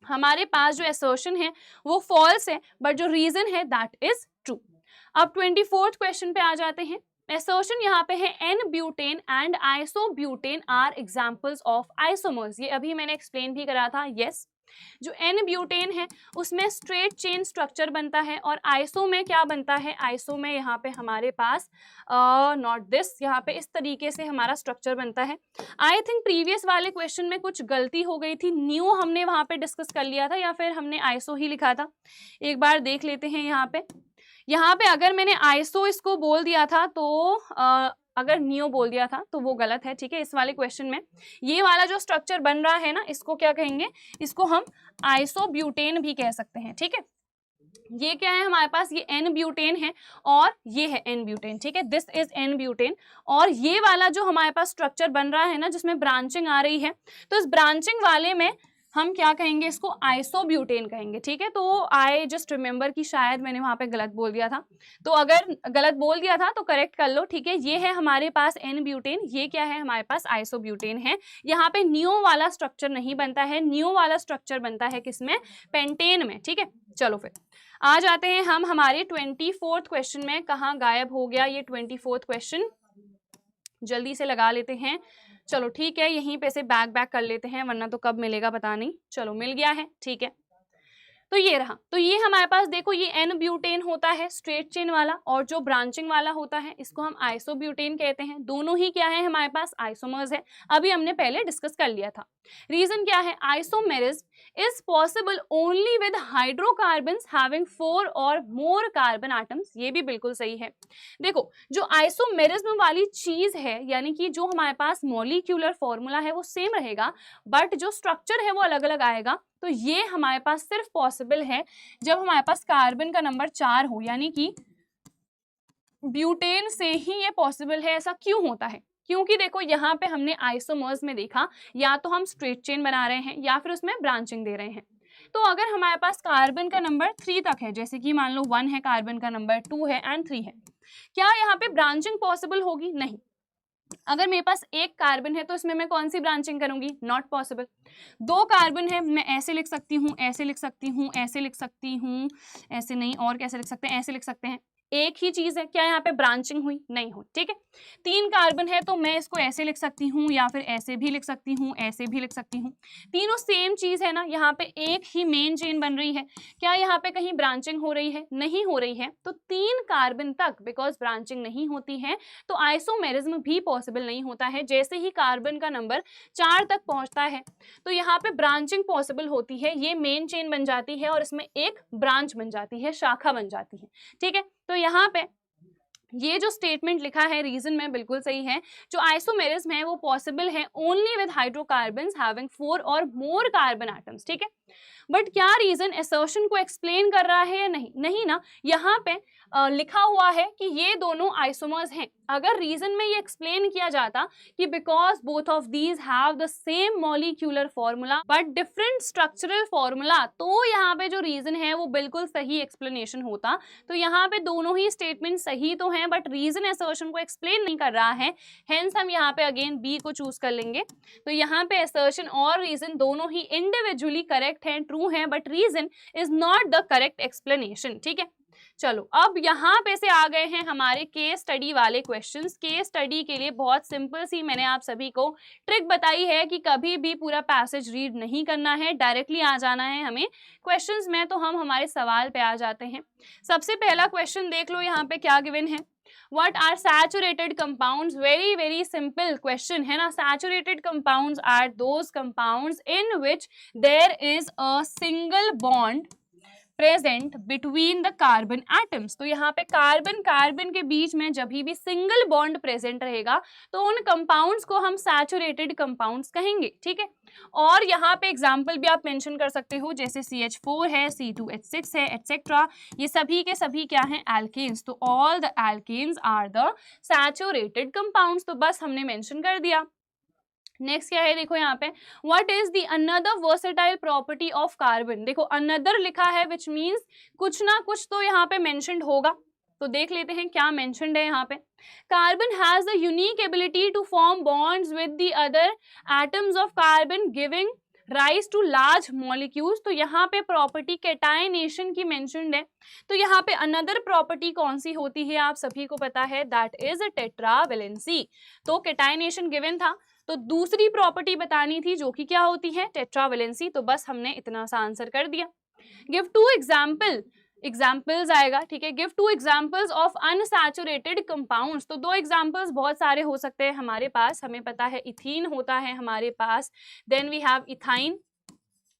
हमारे पास जो असर्शन है वो फॉल्स है, बट जो रीजन है दैट इज ट्रू। अब 24th क्वेश्चन पे आ जाते हैं। असर्शन यहाँ पे है n butane and isobutane are examples of isomers, ये अभी मैंने एक्सप्लेन भी करा था। यस, जो एन ब्यूटेन है उसमें स्ट्रेट चेन स्ट्रक्चर बनता है और आइसो में क्या बनता है? आइसो में यहाँ पे हमारे पास नॉट दिस, यहाँ पे इस तरीके से हमारा स्ट्रक्चर बनता है। आई थिंक प्रीवियस वाले क्वेश्चन में कुछ गलती हो गई थी, न्यू हमने वहाँ पे डिस्कस कर लिया था या फिर हमने आइसो ही लिखा था। एक बार देख लेते हैं। यहाँ पे अगर मैंने आइसो इसको बोल दिया था तो अगर नियो बोल दिया था तो वो गलत है, ठीक है। इस वाले क्वेश्चन में ये वाला जो स्ट्रक्चर बन रहा है ना, इसको क्या कहेंगे? इसको हम आइसोब्यूटेन भी कह सकते हैं, ठीक है। ये क्या है हमारे पास? ये एन ब्यूटेन है और ये है एन ब्यूटेन, ठीक है। This is an butane. और ये वाला जो हमारे पास स्ट्रक्चर बन रहा है ना, जिसमें ब्रांचिंग आ रही है, तो इस ब्रांचिंग वाले में हम क्या कहेंगे? इसको आइसोब्यूटेन कहेंगे, ठीक है। तो आई जस्ट रिमेंबर कि शायद मैंने वहां पे गलत बोल दिया था, तो अगर गलत बोल दिया था तो करेक्ट कर लो, ठीक है। ये है हमारे पास एन ब्यूटेन, ये क्या है? हमारे पास आइसोब्यूटेन है। यहाँ पे नियो वाला स्ट्रक्चर नहीं बनता है, नियो वाला स्ट्रक्चर बनता है किसमें? पेंटेन में, ठीक है। चलो फिर आ जाते हैं हम हमारे 24th क्वेश्चन में। कहाँ गायब हो गया ये 24th क्वेश्चन? जल्दी से लगा लेते हैं। चलो ठीक है, यहीं पे से बैक कर लेते हैं, वरना तो कब मिलेगा पता नहीं। चलो मिल गया है, ठीक है। तो ये रहा। तो ये हमारे पास देखो, ये एन ब्यूटेन होता है स्ट्रेट चेन वाला, और जो ब्रांचिंग वाला होता है इसको हम आइसोब्यूटेन कहते हैं। दोनों ही क्या है? हमारे पास आइसोमर्स है। अभी हमने पहले डिस्कस कर लिया था। रीजन क्या है? Isomerism is possible only with hydrocarbons having 4 और मोर कार्बन एटम्स, ये भी बिल्कुल सही है। देखो, जो आइसोमेरिज्म वाली चीज है, यानी कि जो हमारे पास मॉलिक्यूलर फॉर्मूला है वो सेम रहेगा, बट जो स्ट्रक्चर है वो अलग अलग आएगा। तो ये हमारे पास सिर्फ पॉसिबल है जब हमारे पास कार्बन का नंबर 4 हो, यानी कि ब्यूटेन से ही ये पॉसिबल है। ऐसा क्यों होता है? क्योंकि देखो, यहाँ पे हमने आइसोमर्स में देखा, या तो हम स्ट्रेट चेन बना रहे हैं या फिर उसमें ब्रांचिंग दे रहे हैं। तो अगर हमारे पास कार्बन का नंबर 3 तक है, जैसे कि मान लो 1 है, कार्बन का नंबर 2 है एंड 3 है, क्या यहाँ पे ब्रांचिंग पॉसिबल होगी? नहीं। अगर मेरे पास एक कार्बन है तो इसमें मैं कौन सी ब्रांचिंग करूंगी? Not possible. 2 कार्बन है, मैं ऐसे लिख सकती हूँ, ऐसे लिख सकती हूँ, ऐसे लिख सकती हूँ, ऐसे नहीं, और कैसे लिख सकते हैं? ऐसे लिख सकते हैं। एक ही चीज है, क्या यहाँ पे ब्रांचिंग हुई? नहीं हुई, ठीक है। 3 कार्बन है तो मैं इसको ऐसे लिख सकती हूँ, या फिर ऐसे भी लिख सकती हूँ, ऐसे भी लिख सकती हूँ। तीनों सेम चीज है ना, यहाँ पे एक ही मेन चेन बन रही है। क्या यहाँ पे कहीं ब्रांचिंग हो रही है? नहीं हो रही है। तो 3 कार्बन तक बिकॉज ब्रांचिंग नहीं होती है तो आइसोमेरिज्म भी पॉसिबल नहीं होता है। जैसे ही कार्बन का नंबर 4 तक पहुंचता है तो यहाँ पे ब्रांचिंग पॉसिबल होती है, ये मेन चेन बन जाती है और इसमें एक ब्रांच बन जाती है, शाखा बन जाती है, ठीक है। तो यहाँ पे ये जो स्टेटमेंट लिखा है रीजन में बिल्कुल सही है। जो आइसोमेरिज्म है वो पॉसिबल है ओनली विद हाइड्रोकार्बन्स हैविंग 4 और मोर कार्बन एटम्स, ठीक है। बट क्या रीजन असर्शन को एक्सप्लेन कर रहा है या नहीं? नहीं ना, यहाँ पे लिखा हुआ है कि ये दोनों आइसोमर्स हैं। अगर रीजन में ये एक्सप्लेन किया जाता कि because both of these have the same molecular formula but different structural formula, तो यहाँ पे जो रीजन है वो बिल्कुल सही एक्सप्लेनेशन होता। तो यहाँ पे दोनों ही स्टेटमेंट सही तो है बट रीजन असर्शन को एक्सप्लेन नहीं कर रहा है, हेंस हम यहाँ पे अगेन बी को चूज कर लेंगे। तो यहाँ पे असर्शन और रीजन दोनों ही इंडिविजुअली करेक्ट हैं, ट्रू हैं, but reason is not the correct explanation. ठीक है, चलो अब यहाँ पे से आ गए हैं हमारे केस स्टडी वाले क्वेश्चंस। केस स्टडी के लिए बहुत सिंपल सी मैंने आप सभी को ट्रिक बताई है कि कभी भी पूरा पैसेज रीड नहीं करना है, डायरेक्टली आ जाना है हमें क्वेश्चंस में। तो हम हमारे सवाल पे आ जाते हैं। सबसे पहला क्वेश्चन देख लो यहाँ पे क्या गिवन है, What are saturated compounds? very simple question है ना। Saturated compounds are those compounds in which there is a single bond present between the carbon atoms. तो यहाँ पे कार्बन कार्बन के बीच में जब भी सिंगल बॉन्ड प्रेजेंट रहेगा तो उन कंपाउंड्स को हम सैचुरेटेड कंपाउंड्स कहेंगे। ठीक है, और यहाँ पे एग्जांपल भी आप मेंशन कर सकते हो, जैसे CH4 है, C2H6 है, एटसेट्रा। ये सभी के सभी क्या हैं, एल्केन्स। तो all the alkanes are the saturated compounds. तो बस हमने मेंशन कर दिया। नेक्स्ट क्या है, देखो यहाँ पे what is the another versatile property of carbon. देखो अनदर लिखा है विच मीन्स कुछ ना कुछ तो यहाँ पे मेंशन्ड होगा। तो देख लेते हैं क्या मेंशन्ड है यहाँ पे। Carbon has the unique ability to form bonds with the other atoms of carbon giving rise to large molecules. तो यहाँ पे प्रॉपर्टी कैटाइनेशन की मेंशन्ड है। तो यहाँ पे अनदर प्रॉपर्टी कौन सी होती है, आप सभी को पता है, दैट इज टेट्रावेलेंसी। तो कैटाइनेशन गिवन था, तो दूसरी प्रॉपर्टी बतानी थी जो कि क्या होती है, टेट्रावेलेंसी। तो बस हमने इतना सा आंसर कर दिया। गिव टू एग्जाम्पल्स आएगा। ठीक है, give two examples of unsaturated compounds. तो दो एग्जाम्पल्स बहुत सारे हो सकते हैं हमारे पास। हमें पता है इथीन होता है हमारे पास, देन वी हैव इथाइन।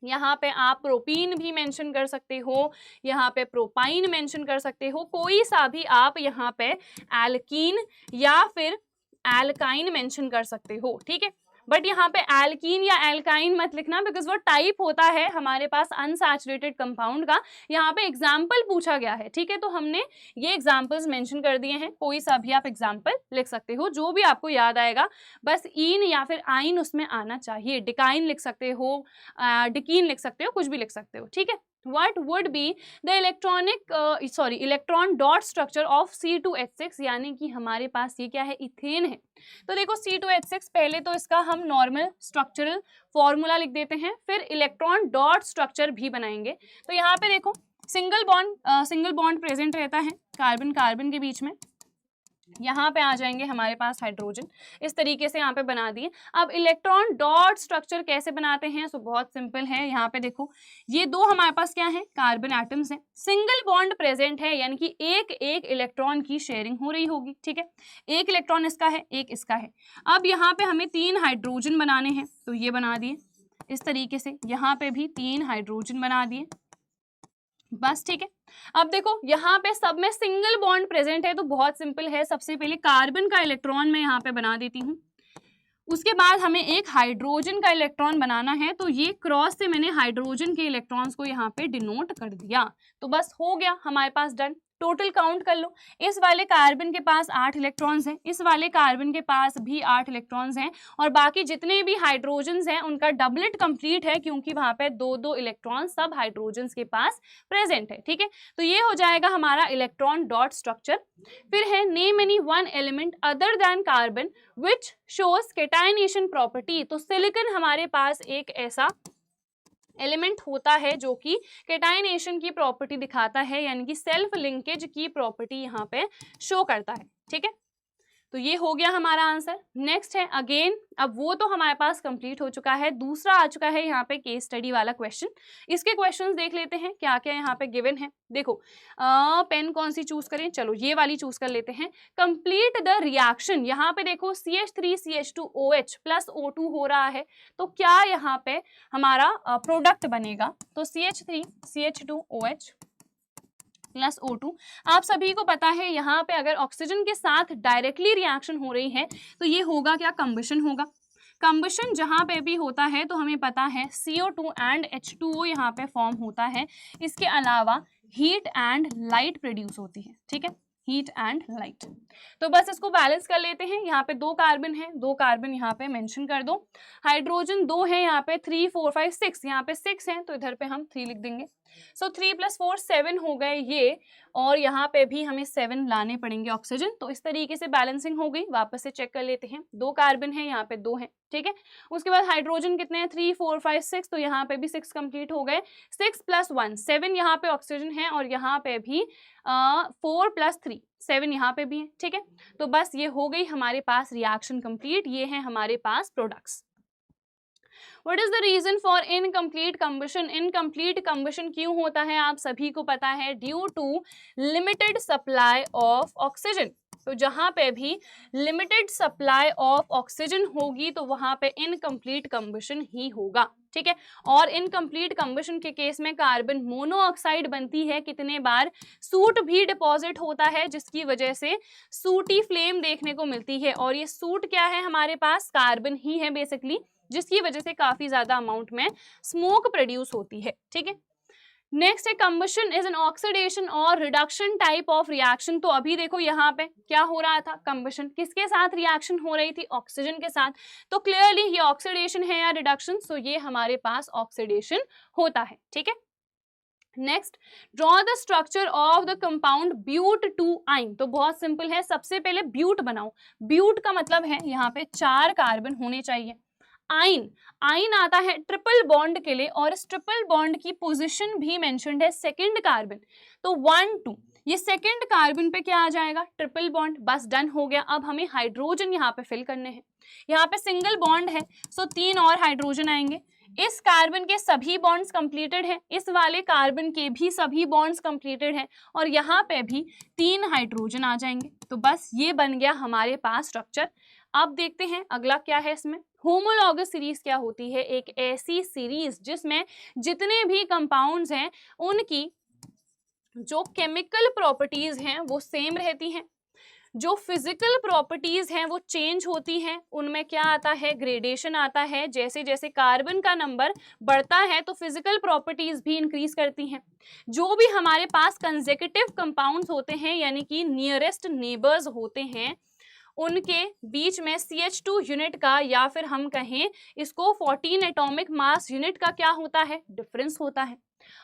यहाँ पे आप प्रोपीन भी मेंशन कर सकते हो, यहाँ पे प्रोपाइन मेंशन कर सकते हो, कोई सा भी आप यहाँ पे एल्कीन या फिर एल्काइन मेंशन कर सकते हो। ठीक है, बट यहाँ पे एल्कीन या एल्काइन मत लिखना, बिकॉज वो टाइप होता है हमारे पास अनसैचुरेटेड कंपाउंड का। यहाँ पे एग्जाम्पल पूछा गया है। ठीक है, तो हमने ये एग्जाम्पल्स मेंशन कर दिए हैं, कोई सा भी आप एग्जाम्पल लिख सकते हो, जो भी आपको याद आएगा। बस इन या फिर आइन उसमें आना चाहिए। डिकाइन लिख सकते हो, डिकीन लिख सकते हो, कुछ भी लिख सकते हो। ठीक है, what would be the electron dot structure of C2H6, यानी कि हमारे पास ये क्या है, इथेन है। तो देखो C2H6, पहले तो इसका हम नॉर्मल स्ट्रक्चरल फॉर्मूला लिख देते हैं, फिर इलेक्ट्रॉन डॉट स्ट्रक्चर भी बनाएंगे। तो यहाँ पे देखो सिंगल बॉन्ड प्रेजेंट रहता है कार्बन कार्बन के बीच में। यहाँ पे आ जाएंगे हमारे पास हाइड्रोजन, इस तरीके से यहाँ पे बना दिए। अब इलेक्ट्रॉन डॉट स्ट्रक्चर कैसे बनाते हैं, सो बहुत सिंपल है। यहाँ पे देखो ये दो हमारे पास क्या है, कार्बन एटम्स हैं, सिंगल बॉन्ड प्रेजेंट है, यानी कि एक एक इलेक्ट्रॉन की शेयरिंग हो रही होगी। ठीक है, एक इलेक्ट्रॉन इसका है, एक इसका है। अब यहाँ पे हमें 3 हाइड्रोजन बनाने हैं, तो ये बना दिए इस तरीके से। यहाँ पे भी 3 हाइड्रोजन बना दिए, बस। ठीक है, अब देखो यहाँ पे सब में सिंगल बॉन्ड प्रेजेंट है, तो बहुत सिंपल है। सबसे पहले कार्बन का इलेक्ट्रॉन मैं यहाँ पे बना देती हूँ, उसके बाद हमें एक हाइड्रोजन का इलेक्ट्रॉन बनाना है। तो ये क्रॉस से मैंने हाइड्रोजन के इलेक्ट्रॉन्स को यहाँ पे डिनोट कर दिया। तो बस हो गया हमारे पास डन। टोटल काउंट कर लो, इस वाले कार्बन के पास 8 इलेक्ट्रॉन्स हैं, इस वाले कार्बन के पास भी 8 इलेक्ट्रॉन्स हैं, और बाकी जितने भी हाइड्रोजन्स हैं उनका डबलेट कंप्लीट है, क्योंकि वहां पे 2-2 इलेक्ट्रॉन सब हाइड्रोजन्स के पास प्रेजेंट है। ठीक है, तो ये हो जाएगा हमारा इलेक्ट्रॉन डॉट स्ट्रक्चर। फिर है name any one element other than carbon which shows catenation property. तो सिलिकॉन हमारे पास एक ऐसा एलिमेंट होता है जो कि कैटाइनेशन की प्रॉपर्टी दिखाता है, यानी कि सेल्फ लिंकेज की प्रॉपर्टी यहाँ पे शो करता है। ठीक है, तो ये हो गया हमारा आंसर। नेक्स्ट है अगेन, अब वो तो हमारे पास कंप्लीट हो चुका है, दूसरा आ चुका है यहाँ पे केस स्टडी वाला क्वेश्चन। इसके क्वेश्चंस देख लेते हैं क्या क्या यहाँ पे गिवन है। देखो पेन कौन सी चूज करें, चलो ये वाली चूज कर लेते हैं। Complete the reaction. यहाँ पे देखो CH3CH2OH प्लस O2 हो रहा है, तो क्या यहाँ पे हमारा प्रोडक्ट बनेगा। तो CH3CH2OH प्लस O2। आप सभी को पता है यहाँ पे अगर ऑक्सीजन के साथ डायरेक्टली रिएक्शन हो रही है तो ये होगा क्या, कंबशन होगा। कंबशन जहाँ पे भी होता है तो हमें पता है CO2 एंड H2O यहाँ पे फॉर्म होता है। इसके अलावा हीट एंड लाइट प्रोड्यूस होती है। ठीक है, हीट एंड लाइट। तो बस इसको बैलेंस कर लेते हैं। यहाँ पे 2 कार्बन है, 2 कार्बन यहाँ पे मेंशन कर दो। हाइड्रोजन 2 है, यहाँ पे 3 4 5 6, यहाँ पे 6 है, तो इधर पे हम 3 लिख देंगे। सो 3 + 4 7 हो गए ये, और यहाँ पे भी हमें 7 लाने पड़ेंगे ऑक्सीजन। तो इस तरीके से बैलेंसिंग हो गई। वापस से चेक कर लेते हैं, 2 कार्बन है, यहाँ पे 2 है, ठीक है। उसके बाद हाइड्रोजन कितने हैं, 3 4 5 6, तो यहाँ पे भी 6 कंप्लीट हो गए। 6 + 1 7 यहाँ पे ऑक्सीजन है, और यहाँ पे भी 4 + 3 7 यहाँ पे भी है, ठीक है। तो बस ये हो गई हमारे पास रिएक्शन कंप्लीट। ये है हमारे पास products. What is the reason for incomplete combustion? Incomplete combustion क्यों होता है आप सभी को पता है, due to limited supply of oxygen। तो जहां पे भी limited supply of oxygen होगी तो वहां पे incomplete combustion ही होगा, ठीक है। और इनकम्प्लीट कंबशन के केस में कार्बन मोनोऑक्साइड बनती है कितने बार, सूट भी डिपॉजिट होता है, जिसकी वजह से सूटी फ्लेम देखने को मिलती है। और ये सूट क्या है, हमारे पास कार्बन ही है बेसिकली, जिसकी वजह से काफी ज्यादा अमाउंट में स्मोक प्रोड्यूस होती है, ठीक है। नेक्स्ट है कंबशन इज एन ऑक्सीडेशन और रिडक्शन टाइप ऑफ रिएक्शन। तो अभी देखो यहाँ पे क्या हो रहा था, कंबशन किसके साथ रिएक्शन हो रही थी, ऑक्सीजन के साथ। तो क्लियरली ये ऑक्सीडेशन है या रिडक्शन, सो ये हमारे पास ऑक्सीडेशन होता है, ठीक है। Next, draw the structure of the compound but 2-ine। तो बहुत सिंपल है, सबसे पहले ब्यूट बनाओ। ब्यूट का मतलब है यहाँ पे 4 कार्बन होने चाहिए। आइन आता है ट्रिपल बॉन्ड के लिए, और इस ट्रिपल बॉन्ड की पोजीशन भी मेंशन्ड है सेकंड कार्बन। तो 1 2 ये सेकंड कार्बन पे क्या आ जाएगा, ट्रिपल बॉन्ड। बस डन हो गया। अब हमें हाइड्रोजन यहाँ पे फिल करने हैं। यहाँ पे सिंगल बॉन्ड है, सो 3 और हाइड्रोजन आएंगे। इस कार्बन के सभी बॉन्ड्स कंप्लीटेड हैं, इस वाले कार्बन के भी सभी बॉन्ड्स कंप्लीटेड हैं, और यहाँ पे भी 3 हाइड्रोजन आ जाएंगे। तो बस ये बन गया हमारे पास स्ट्रक्चर। अब देखते हैं अगला क्या है इसमें। होमोलॉगस सीरीज क्या होती है, एक ऐसी सीरीज जिसमें जितने भी कंपाउंड्स हैं उनकी जो केमिकल प्रॉपर्टीज हैं वो सेम रहती हैं, जो फिजिकल प्रॉपर्टीज हैं वो चेंज होती हैं। उनमें क्या आता है, ग्रेडेशन आता है। जैसे जैसे कार्बन का नंबर बढ़ता है तो फिजिकल प्रॉपर्टीज भी इंक्रीज करती हैं। जो भी हमारे पास कंसेक्यूटिव कंपाउंड्स होते हैं, यानी कि नियरेस्ट नेबर्स होते हैं, उनके बीच में CH2 यूनिट का, या फिर हम कहें इसको 14 एटॉमिक मास यूनिट का क्या होता है, डिफरेंस होता है।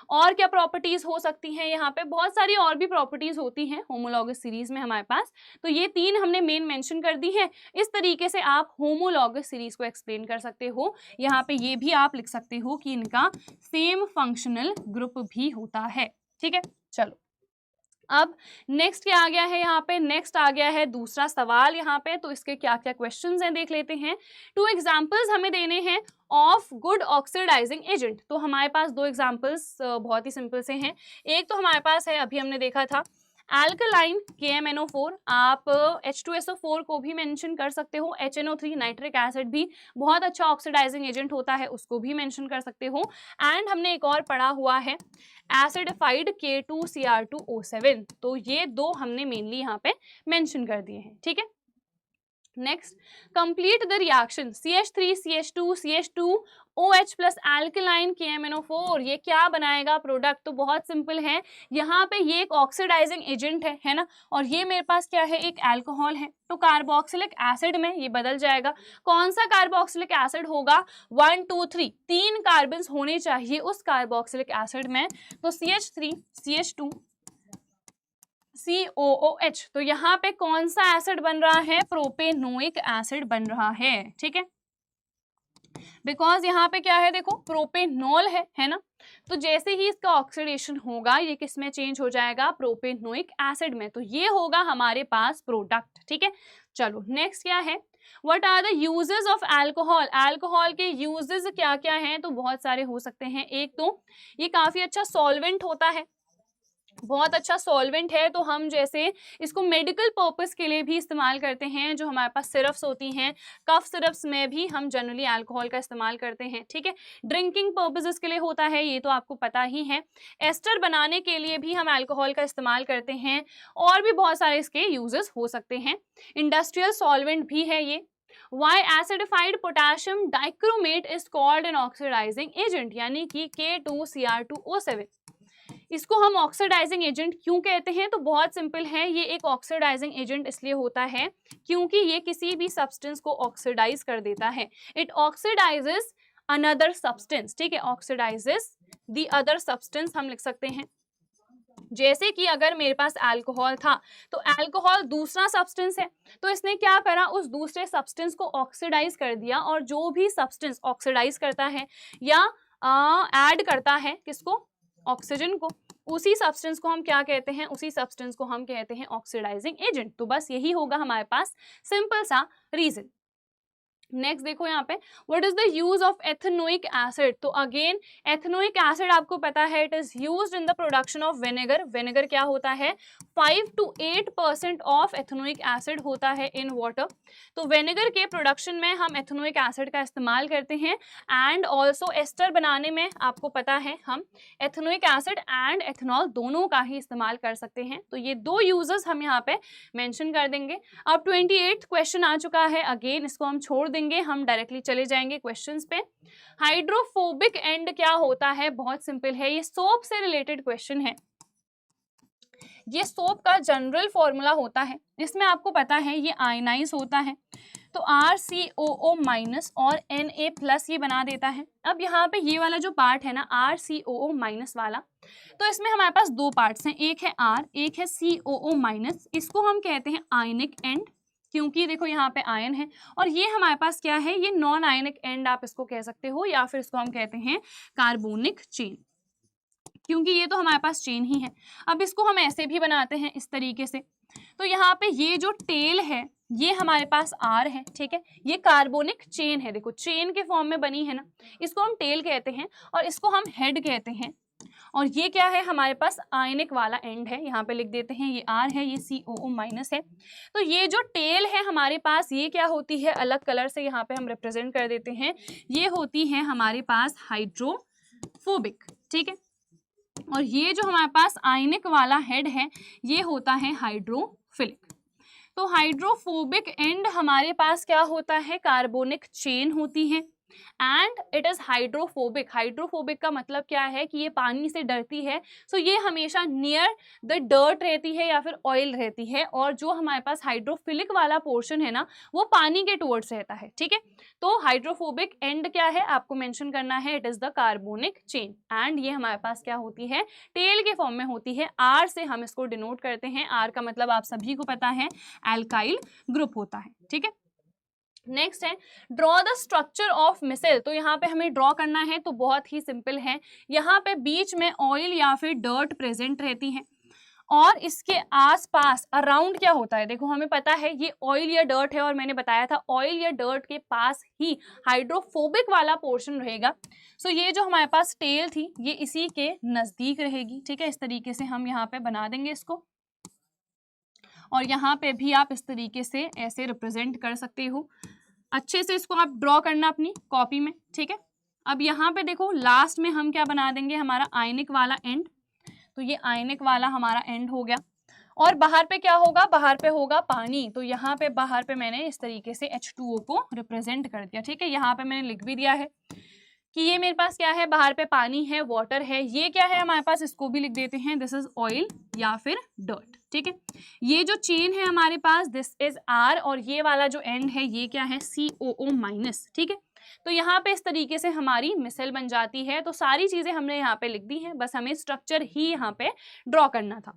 और क्या प्रॉपर्टीज हो सकती हैं, यहाँ पे बहुत सारी और भी प्रॉपर्टीज होती हैं होमोलॉगस सीरीज में हमारे पास। तो ये 3 हमने मेन मेंशन कर दी है। इस तरीके से आप होमोलॉगस सीरीज को एक्सप्लेन कर सकते हो। यहाँ पे ये भी आप लिख सकते हो कि इनका सेम फंक्शनल ग्रुप भी होता है, ठीक है। चलो अब नेक्स्ट क्या आ गया है, यहाँ पे नेक्स्ट आ गया है दूसरा सवाल यहाँ पे। तो इसके क्या क्या क्वेश्चंस हैं देख लेते हैं। 2 एग्जांपल्स हमें देने हैं ऑफ गुड ऑक्सीडाइजिंग एजेंट। तो हमारे पास 2 एग्जांपल्स बहुत ही सिंपल से हैं। एक तो हमारे पास है, अभी हमने देखा था, एल्कलाइन KMNO4। आप H2SO4 को भी मेंशन कर सकते हो। HNO3 नाइट्रिक एसिड भी बहुत अच्छा ऑक्सीडाइजिंग एजेंट होता है, उसको भी मेंशन कर सकते हो। एंड हमने एक और पढ़ा हुआ है एसिडिफाइड K2Cr2O7। तो ये 2 हमने मेनली यहाँ पे मेंशन कर दिए हैं, ठीक है। Next, complete the reaction CH3 CH2 CH2OH plus alkaline KMNO4। ये क्या बनाएगा प्रोडक्ट, तो बहुत सिंपल है। यहाँ पे ये एक ऑक्सीडाइजिंग एजेंट है ना, और ये मेरे पास क्या है, एक अल्कोहल है। तो कार्बोक्सिलिक एसिड में ये बदल जाएगा। कौन सा कार्बोक्सिलिक एसिड होगा, 1 2 3 3 कार्बन्स होने चाहिए उस कार्बोक्सिलिक एसिड में। तो CH3 CH2 COOH। तो यहाँ पे कौन सा एसिड बन रहा है, प्रोपेनोइक एसिड बन रहा है, ठीक है। बिकॉज यहाँ पे क्या है, देखो प्रोपेनॉल है ना। तो जैसे ही इसका ऑक्सीडेशन होगा ये किस में चेंज हो जाएगा, प्रोपेनोइक एसिड में। तो ये होगा हमारे पास प्रोडक्ट, ठीक है। चलो नेक्स्ट क्या है, what are the uses of alcohol. Alcohol के यूजेस क्या क्या हैं, तो बहुत सारे हो सकते हैं। एक तो ये काफी अच्छा सॉल्वेंट होता है, बहुत अच्छा सॉल्वेंट है। तो हम जैसे इसको मेडिकल पर्पस के लिए भी इस्तेमाल करते हैं। जो हमारे पास सिरप्स होती हैं, कफ सिरप्स में भी हम जनरली अल्कोहल का इस्तेमाल करते हैं, ठीक है। ड्रिंकिंग पर्पसेस के लिए होता है, ये तो आपको पता ही है। एस्टर बनाने के लिए भी हम अल्कोहल का इस्तेमाल करते हैं, और भी बहुत सारे इसके यूजेस हो सकते हैं। इंडस्ट्रियल सॉल्वेंट भी है ये। Why acidified potassium dichromate is called an oxidizing agent, यानी कि K2Cr2O7। इसको हम ऑक्सीडाइजिंग एजेंट क्यों कहते हैं, तो बहुत सिंपल है। ये एक ऑक्सीडाइजिंग एजेंट इसलिए होता है क्योंकि ये किसी भी सब्सटेंस को ऑक्सीडाइज कर देता है। इट ऑक्सीडाइजेस अनदर सब्सटेंस, ठीक है, ऑक्सीडाइजेस द अदर सब्सटेंस हम लिख सकते हैं। जैसे कि अगर मेरे पास अल्कोहल था तो अल्कोहल दूसरा सब्सटेंस है, तो इसने क्या करा, उस दूसरे सब्सटेंस को ऑक्सीडाइज कर दिया, और जो भी सब्सटेंस ऑक्सीडाइज करता है या ऐड करता है किसको, ऑक्सीजन को, उसी सब्सटेंस को हम क्या कहते हैं, उसी सब्सटेंस को हम कहते हैं ऑक्सीडाइजिंग एजेंट। तो बस यही होगा हमारे पास सिंपल सा रीजन। नेक्स्ट देखो यहाँ पे, what is the use of ethanoic acid. तो अगेन एथेनोइक एसिड आपको पता है it is used in the production of vinegar. Vinegar क्या होता है, 5 to 8% ऑफ एथेनोइक एसिड होता है इन वाटर। तो विनेगर के प्रोडक्शन में हम एथेनोइक एसिड का इस्तेमाल करते हैं, एंड ऑल्सो एस्टर बनाने में आपको पता है हम एथेनोइक एसिड एंड एथेनॉल दोनों का ही इस्तेमाल कर सकते हैं। तो ये दो यूजेस हम यहाँ पे मेंशन कर देंगे। अब 28th क्वेश्चन आ चुका है, अगेन इसको हम छोड़ देंगे, हम डायरेक्टली चले जाएंगे क्वेश्चंस पे। हाइड्रोफोबिक एंड क्या होता है, बहुत सिंपल है, ये सोप से रिलेटेड क्वेश्चन है। ये सोप का जनरल फॉर्मूला होता है, इसमें आपको पता है ये आयनाइज होता है, तो RCOO- और Na+ ये बना देता है। अब यहाँ पे ये वाला जो पार्ट है ना RCOO- वाला, तो इसमें हमारे पास दो पार्ट्स हैं, एक है R, एक है COO-, इसको हम कहते हैं आयनिक एंड, क्योंकि देखो यहाँ पे आयन है, और ये हमारे पास क्या है, ये नॉन आयनिक एंड आप इसको कह सकते हो, या फिर इसको हम कहते हैं कार्बोनिक चेन, क्योंकि ये तो हमारे पास चेन ही है। अब इसको हम ऐसे भी बनाते हैं इस तरीके से, तो यहाँ पे ये जो टेल है ये हमारे पास R है, ठीक है, ये कार्बोनिक चेन है, देखो चेन के फॉर्म में बनी है ना, इसको हम टेल कहते हैं, और इसको हम हेड कहते हैं, और ये क्या है हमारे पास आयनिक वाला एंड है, यहाँ पे लिख देते हैं ये R है, ये COO- है। तो ये जो टेल है हमारे पास ये क्या होती है, अलग कलर से यहाँ पे हम रिप्रेजेंट कर देते हैं, ये होती है हमारे पास हाइड्रोफोबिक, ठीक है, और ये जो हमारे पास आयनिक वाला हेड है ये होता है हाइड्रोफिलिक। तो हाइड्रोफोबिक एंड हमारे पास क्या होता है, कार्बोनिक चेन होती है, and it is hydrophobic. Hydrophobic का मतलब क्या है कि ये पानी से डरती है, सो ये हमेशा नियर द डर्ट रहती है या फिर ऑयल रहती है, और जो हमारे पास हाइड्रोफिलिक वाला पोर्शन है ना वो पानी के टुवर्ड्स रहता है, ठीक है। तो हाइड्रोफोबिक एंड क्या है आपको मेंशन करना है, it is the carbonic chain, and ये हमारे पास क्या होती है, टेल के फॉर्म में होती है, R से हम इसको डिनोट करते हैं। R का मतलब आप सभी को पता है एल्काइल ग्रुप होता है, ठीक है। नेक्स्ट है draw the structure of micelle. तो यहाँ पे हमें ड्रॉ करना है, तो बहुत ही सिंपल है, यहाँ पे बीच में ऑयल या फिर डर्ट प्रेजेंट रहती है, और इसके आसपास अराउंड क्या होता है, देखो हमें पता है ये ऑयल या डर्ट है, और मैंने बताया था ऑयल या डर्ट के पास ही हाइड्रोफोबिक वाला पोर्शन रहेगा। सो ये जो हमारे पास टेल थी ये इसी के नजदीक रहेगी, ठीक है, इस तरीके से हम यहाँ पे बना देंगे इसको, और यहाँ पे भी आप इस तरीके से ऐसे रिप्रेजेंट कर सकते हो। अच्छे से इसको आप ड्रॉ करना अपनी कॉपी में, ठीक है। अब यहाँ पे देखो लास्ट में हम क्या बना देंगे, हमारा आयनिक वाला एंड, तो ये आयनिक वाला हमारा एंड हो गया, और बाहर पे क्या होगा, बाहर पे होगा पानी, तो यहाँ पे बाहर पे मैंने इस तरीके से H2O को रिप्रेजेंट कर दिया, ठीक है। यहाँ पे मैंने लिख भी दिया है कि ये मेरे पास क्या है, बाहर पे पानी है, वाटर है, ये क्या है हमारे पास, इसको भी लिख देते हैं दिस इज ऑयल या फिर डर्ट, ठीक है। ये जो चेन है हमारे पास दिस इज R, और ये वाला जो एंड है ये क्या है COO-, ठीक है। तो यहाँ पे इस तरीके से हमारी मिसेल बन जाती है। तो सारी चीजें हमने यहाँ पे लिख दी हैं, बस हमें स्ट्रक्चर ही यहाँ पे ड्रॉ करना था।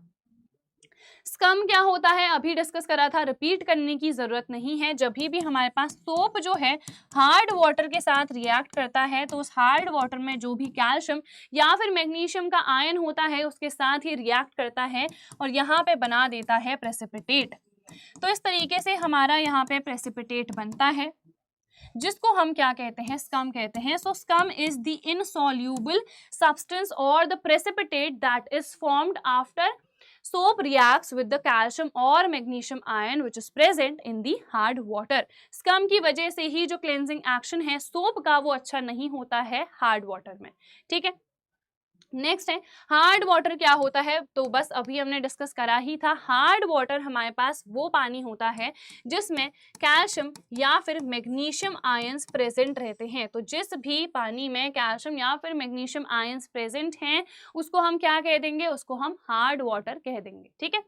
स्कम क्या होता है अभी डिस्कस करा था, रिपीट करने की जरूरत नहीं है। जब भी हमारे पास सोप जो है हार्ड वाटर के साथ रिएक्ट करता है, तो उस हार्ड वाटर में जो भी कैल्शियम या फिर मैग्नीशियम का आयन होता है उसके साथ ही रिएक्ट करता है, और यहाँ पे बना देता है प्रेसिपिटेट। तो इस तरीके से हमारा यहाँ पे प्रेसिपिटेट बनता है, जिसको हम क्या कहते हैं, स्कम कहते हैं। So scum is the insoluble substance और the precipitate that is formed after soap reacts with the calcium और magnesium ion which is present in the hard water। Scum की वजह से ही जो क्लेंजिंग एक्शन है सोप का वो अच्छा नहीं होता है हार्ड वाटर में, ठीक है। नेक्स्ट है हार्ड वाटर क्या होता है, तो बस अभी हमने डिस्कस करा ही था। हार्ड वाटर हमारे पास वो पानी होता है जिसमें कैल्शियम या फिर मैग्नीशियम आयंस प्रेजेंट रहते हैं। तो जिस भी पानी में कैल्शियम या फिर मैग्नीशियम आयंस प्रेजेंट हैं उसको हम क्या कह देंगे, उसको हम हार्ड वाटर कह देंगे, ठीक है।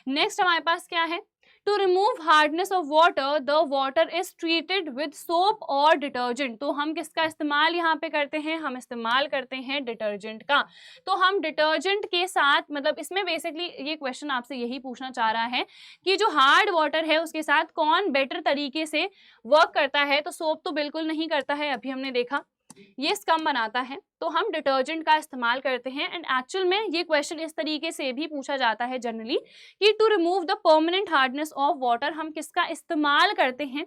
नेक्स्ट हमारे पास क्या है, to remove hardness of water the water is treated with soap और डिटर्जेंट। तो हम किसका इस्तेमाल यहाँ पे करते हैं, हम इस्तेमाल करते हैं डिटर्जेंट का। तो हम डिटर्जेंट के साथ, मतलब इसमें बेसिकली ये क्वेश्चन आपसे यही पूछना चाह रहा है कि जो हार्ड वाटर है उसके साथ कौन बेटर तरीके से वर्क करता है। तो सोप तो बिल्कुल नहीं करता है, अभी हमने देखा, ये स्कम बनाता है, तो हम डिटर्जेंट का इस्तेमाल करते हैं। एंड एक्चुअल में ये क्वेश्चन इस तरीके से भी पूछा जाता है जनरली कि to remove the permanent hardness of water हम किसका इस्तेमाल करते हैं।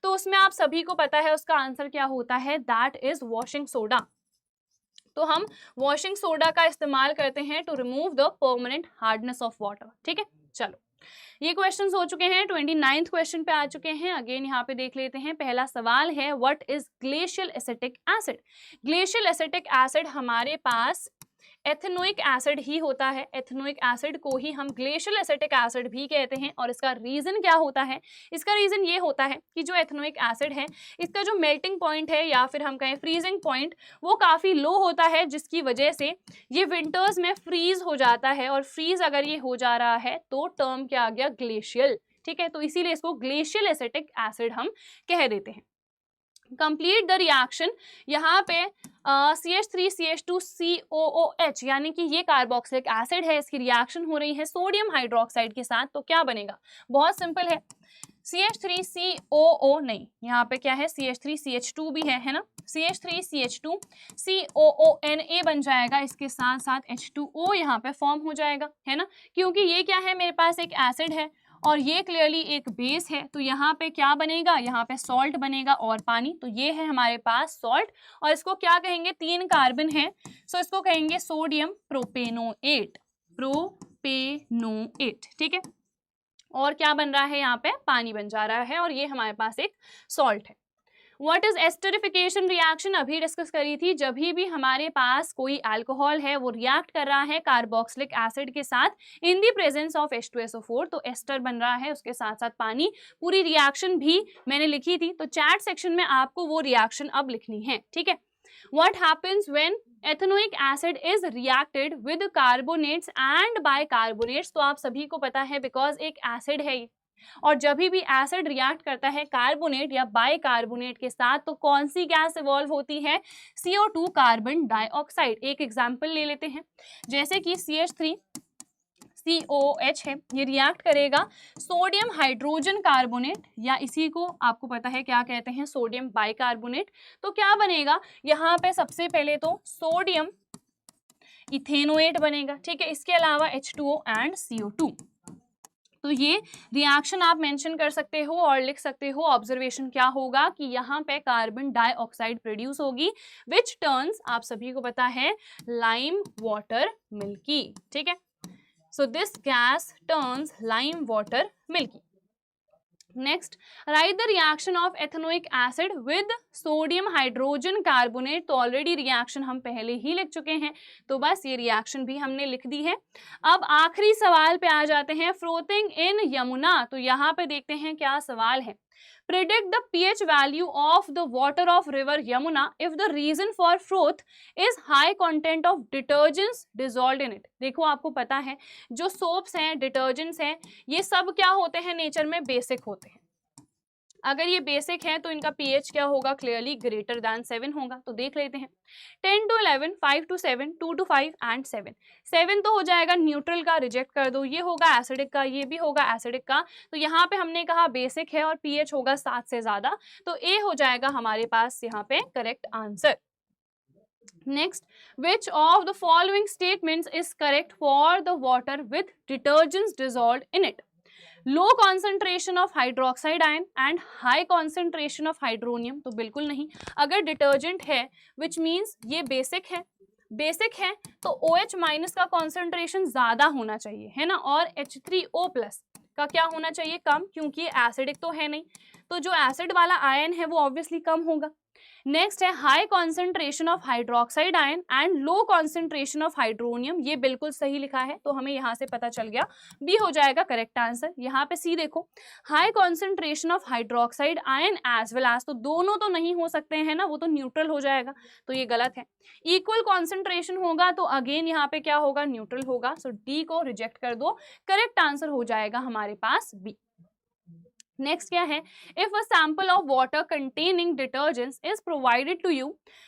तो उसमें आप सभी को पता है उसका आंसर क्या होता है, दैट इज वॉशिंग सोडा। तो हम वॉशिंग सोडा का इस्तेमाल करते हैं to remove the permanent hardness of water. ठीक है, चलो ये क्वेश्चंस हो चुके हैं। 29th क्वेश्चन पे आ चुके हैं। अगेन यहाँ पे देख लेते हैं। पहला सवाल है what is glacial acetic acid. Glacial acetic acid हमारे पास एथेनोइक एसिड ही होता है। एथेनोइक एसिड को ही हम ग्लेशियल एसिटिक एसिड भी कहते हैं। और इसका रीजन क्या होता है, इसका रीजन ये होता है कि जो एथेनोइक एसिड है इसका जो मेल्टिंग पॉइंट है या फिर हम कहें फ्रीजिंग पॉइंट वो काफ़ी लो होता है, जिसकी वजह से ये विंटर्स में फ्रीज हो जाता है। और फ्रीज अगर ये हो जा रहा है तो टर्म क्या आ गया, ग्लेशियल। ठीक है, तो इसीलिए इसको ग्लेशियल एसिटिक एसिड हम कह देते हैं। कंप्लीट द रिएक्शन, यहाँ पे CH3CH2COOH यानी कि ये कार्बोक्सिलिक एसिड है, इसकी रिएक्शन हो रही है सोडियम हाइड्रोक्साइड के साथ। तो क्या बनेगा, बहुत सिंपल है, CH3COO नहीं, यहाँ पे क्या है CH3CH2 भी है ना, CH3CH2 COONA बन जाएगा, इसके साथ साथ H2O यहाँ पे फॉर्म हो जाएगा, है ना, क्योंकि ये क्या है, मेरे पास एक एसिड है और ये क्लियरली एक बेस है। तो यहाँ पे क्या बनेगा, यहाँ पे सॉल्ट बनेगा और पानी। तो ये है हमारे पास सॉल्ट और इसको क्या कहेंगे, 3 कार्बन है, सो इसको कहेंगे सोडियम प्रोपेनोएट। प्रोपेनोएट, ठीक है। और क्या बन रहा है, यहाँ पे पानी बन जा रहा है और ये हमारे पास एक सॉल्ट है। व्हाट इज एस्टरिफिकेशन रिएक्शन, अभी डिस्कस करी थी। जब भी हमारे पास कोई अल्कोहल है वो रिएक्ट कर रहा है कार्बोक्सिलिक एसिड के साथ इन दी प्रेजेंस ऑफ H2SO4, तो एस्टर बन रहा है, उसके साथ साथ पानी। पूरी रिएक्शन भी मैंने लिखी थी, तो चैट सेक्शन में आपको वो रिएक्शन अब लिखनी है, ठीक है। What happens when ethanoic acid is reacted with carbonates and bicarbonates, तो आप सभी को पता है बिकॉज एक एसिड है ये, और जब भी एसिड रिएक्ट करता है कार्बोनेट या बाइकार्बोनेट के साथ तो कौन सी गैस इवॉल्व होती है, CO2 कार्बन डाइऑक्साइड। एक एग्जांपल ले लेते हैं, जैसे कि CH3COOH है, ये रिएक्ट करेगा सोडियम हाइड्रोजन कार्बोनेट या इसी को आपको पता है क्या कहते हैं, सोडियम बाइकार्बोनेट। तो क्या बनेगा, यहाँ पे सबसे पहले तो सोडियम इथेनोएट बनेगा, ठीक है। इसके अलावा H2O एंड CO2। तो ये रिएक्शन आप मेंशन कर सकते हो और लिख सकते हो। ऑब्जर्वेशन क्या होगा कि यहाँ पे कार्बन डाइऑक्साइड प्रोड्यूस होगी विच टर्न्स, आप सभी को पता है, लाइम वाटर मिल्की, ठीक है। So this gas turns lime water milky. Next, right the reaction of ethanoic acid with sodium hydrogen carbonate. तो ऑलरेडी रिएक्शन हम पहले ही लिख चुके हैं, तो बस ये रिएक्शन भी हमने लिख दी है। अब आखिरी सवाल पे आ जाते हैं, फ्रोथिंग इन यमुना। तो यहाँ पे देखते हैं क्या सवाल है। Predict the pH value of the water of river Yamuna if the reason for froth is high content of detergents dissolved in it। देखो आपको पता है जो सोप्स हैं, डिटर्जेंट्स हैं, ये सब क्या होते हैं, नेचर में बेसिक होते हैं। अगर ये बेसिक है तो इनका pH क्या होगा, क्लियरली ग्रेटर दैन 7 होगा। तो देख लेते हैं, 10 to 11, 5 to 7, 2 to 5 एंड 7। 7 तो हो जाएगा न्यूट्रल का, रिजेक्ट कर दो, ये होगा एसिडिक का, ये भी होगा एसिडिक का। तो यहाँ पे हमने कहा बेसिक है और pH होगा 7 से ज्यादा, तो A हो जाएगा हमारे पास यहाँ पे correct answer. Next, which of the following statements is correct for the water with detergents dissolved in it. Low concentration of hydroxide ion and high concentration of hydronium, तो बिल्कुल नहीं। अगर डिटर्जेंट है विच मीन्स ये basic है, basic है तो OH minus का कॉन्सेंट्रेशन ज्यादा होना चाहिए, है ना, और H3O प्लस का क्या होना चाहिए, कम, क्योंकि एसिडिक तो है नहीं, तो जो एसिड वाला आयन है वो ऑब्वियसली कम होगा। नेक्स्ट है high concentration of hydroxide ion and low concentration of hydronium, ये बिल्कुल सही लिखा है, तो हमें यहाँ से पता चल गया बी हो जाएगा करेक्ट आंसर। यहाँ पे सी देखो, high concentration of hydroxide ion as well as, तो दोनों तो नहीं हो सकते हैं ना, वो तो न्यूट्रल हो जाएगा, तो ये गलत है। इक्वल कॉन्सेंट्रेशन होगा तो अगेन यहाँ पे क्या होगा, न्यूट्रल होगा, सो डी को रिजेक्ट कर दो, करेक्ट आंसर हो जाएगा हमारे पास बी। नेक्स्ट क्या है, if a sample of water containing detergents is provided to you,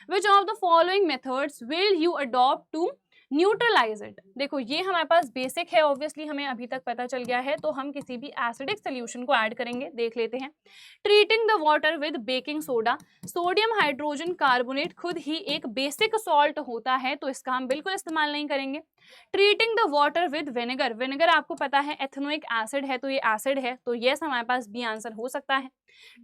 which of the following methods will you adopt to neutralize it. देखो ये हमारे पास बेसिक है, ऑब्वियसली हमें अभी तक पता चल गया है, तो हम किसी भी एसिडिक सोल्यूशन को ऐड करेंगे। देख लेते हैं, treating the water with baking soda, sodium hydrogen carbonate खुद ही एक बेसिक सॉल्ट होता है, तो इसका हम बिल्कुल इस्तेमाल नहीं करेंगे। Treating the water with vinegar, vinegar आपको पता है एथेनोइक एसिड है, तो ये एसिड है, तो यस हमारे पास बी आंसर हो सकता है।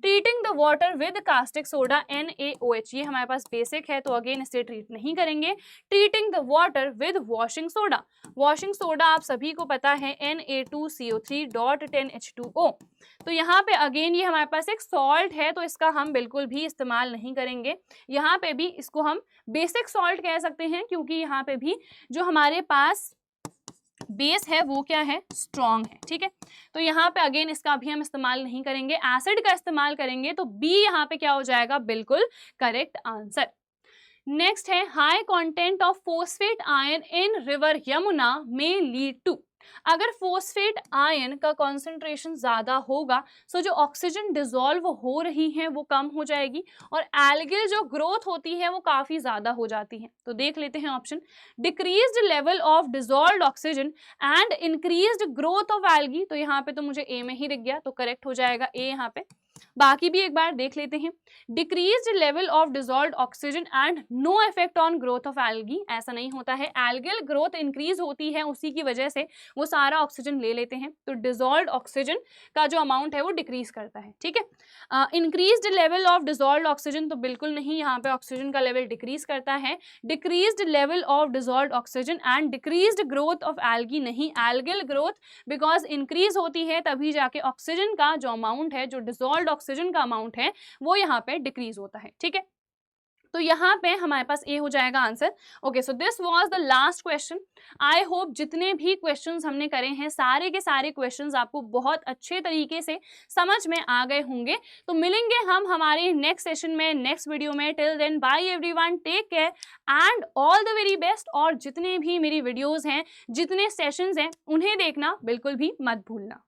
Treating the water with caustic soda NaOH, ये हमारे पास बेसिक है, तो अगेन इसे ट्रीट नहीं करेंगे। Treating the water with washing soda, washing soda आप सभी को पता है Na2CO3.10H2O, तो यहाँ पे अगेन ये हमारे पास एक सॉल्ट है, तो इसका हम बिल्कुल भी इस्तेमाल नहीं करेंगे। यहाँ पे भी इसको हम बेसिक सॉल्ट कह सकते हैं, क्योंकि यहाँ पे भी जो हमारे पास बेस है वो क्या है, स्ट्रॉन्ग है, ठीक है। तो यहाँ पे अगेन इसका भी हम इस्तेमाल नहीं करेंगे, एसिड का इस्तेमाल करेंगे, तो बी यहाँ पे क्या हो जाएगा, बिल्कुल करेक्ट आंसर। नेक्स्ट है, high content of phosphate ion in river Yamuna में लीड टू, अगर फोस्फेट आयन का कॉन्सेंट्रेशन ज्यादा होगा, सो जो ऑक्सीजन डिसॉल्व हो रही है वो कम हो जाएगी, और एल्गिल जो ग्रोथ होती है वो काफी ज्यादा हो जाती है। तो देख लेते हैं option, decreased level of dissolved oxygen and increased growth of algae, तो यहाँ पे तो मुझे ए में ही दिख गया, तो करेक्ट हो जाएगा ए यहाँ पे। बाकी भी एक बार देख लेते हैं, decreased level of dissolved oxygen and no effect on growth of algae, ऐसा नहीं होता है, एल्गिल ग्रोथ इंक्रीज होती है, उसी की वजह से वो सारा ऑक्सीजन ले लेते हैं, तो डिसॉल्व्ड ऑक्सीजन का जो अमाउंट है वो डिक्रीज करता है, ठीक है। Increased level of dissolved oxygen तो बिल्कुल नहीं, यहाँ पे ऑक्सीजन का लेवल डिक्रीज करता है। Decreased level of dissolved oxygen and decreased growth of algae नहीं, एल्गिल ग्रोथ बिकॉज इंक्रीज होती है, तभी जाके ऑक्सीजन का जो अमाउंट है, जो डिसॉल्व्ड ऑक्सीजन का अमाउंट है वो यहाँ पे डिक्रीज होता है, ठीक है। तो यहाँ पे हमारे पास ए हो जाएगा answer. Okay, so this was the last question. I hope जितने भी क्वेश्चंस हमने करे हैं सारे के सारे क्वेश्चंस आपको बहुत अच्छे तरीके से समझ में आ गए होंगे। तो मिलेंगे हम हमारे नेक्स्ट सेशन में, नेक्स्ट वीडियो में। Till then bye everyone, take care and all the very best. और जितने भी मेरी वीडियोज हैं, जितने सेशंस हैं, उन्हें देखना बिल्कुल भी मत भूलना।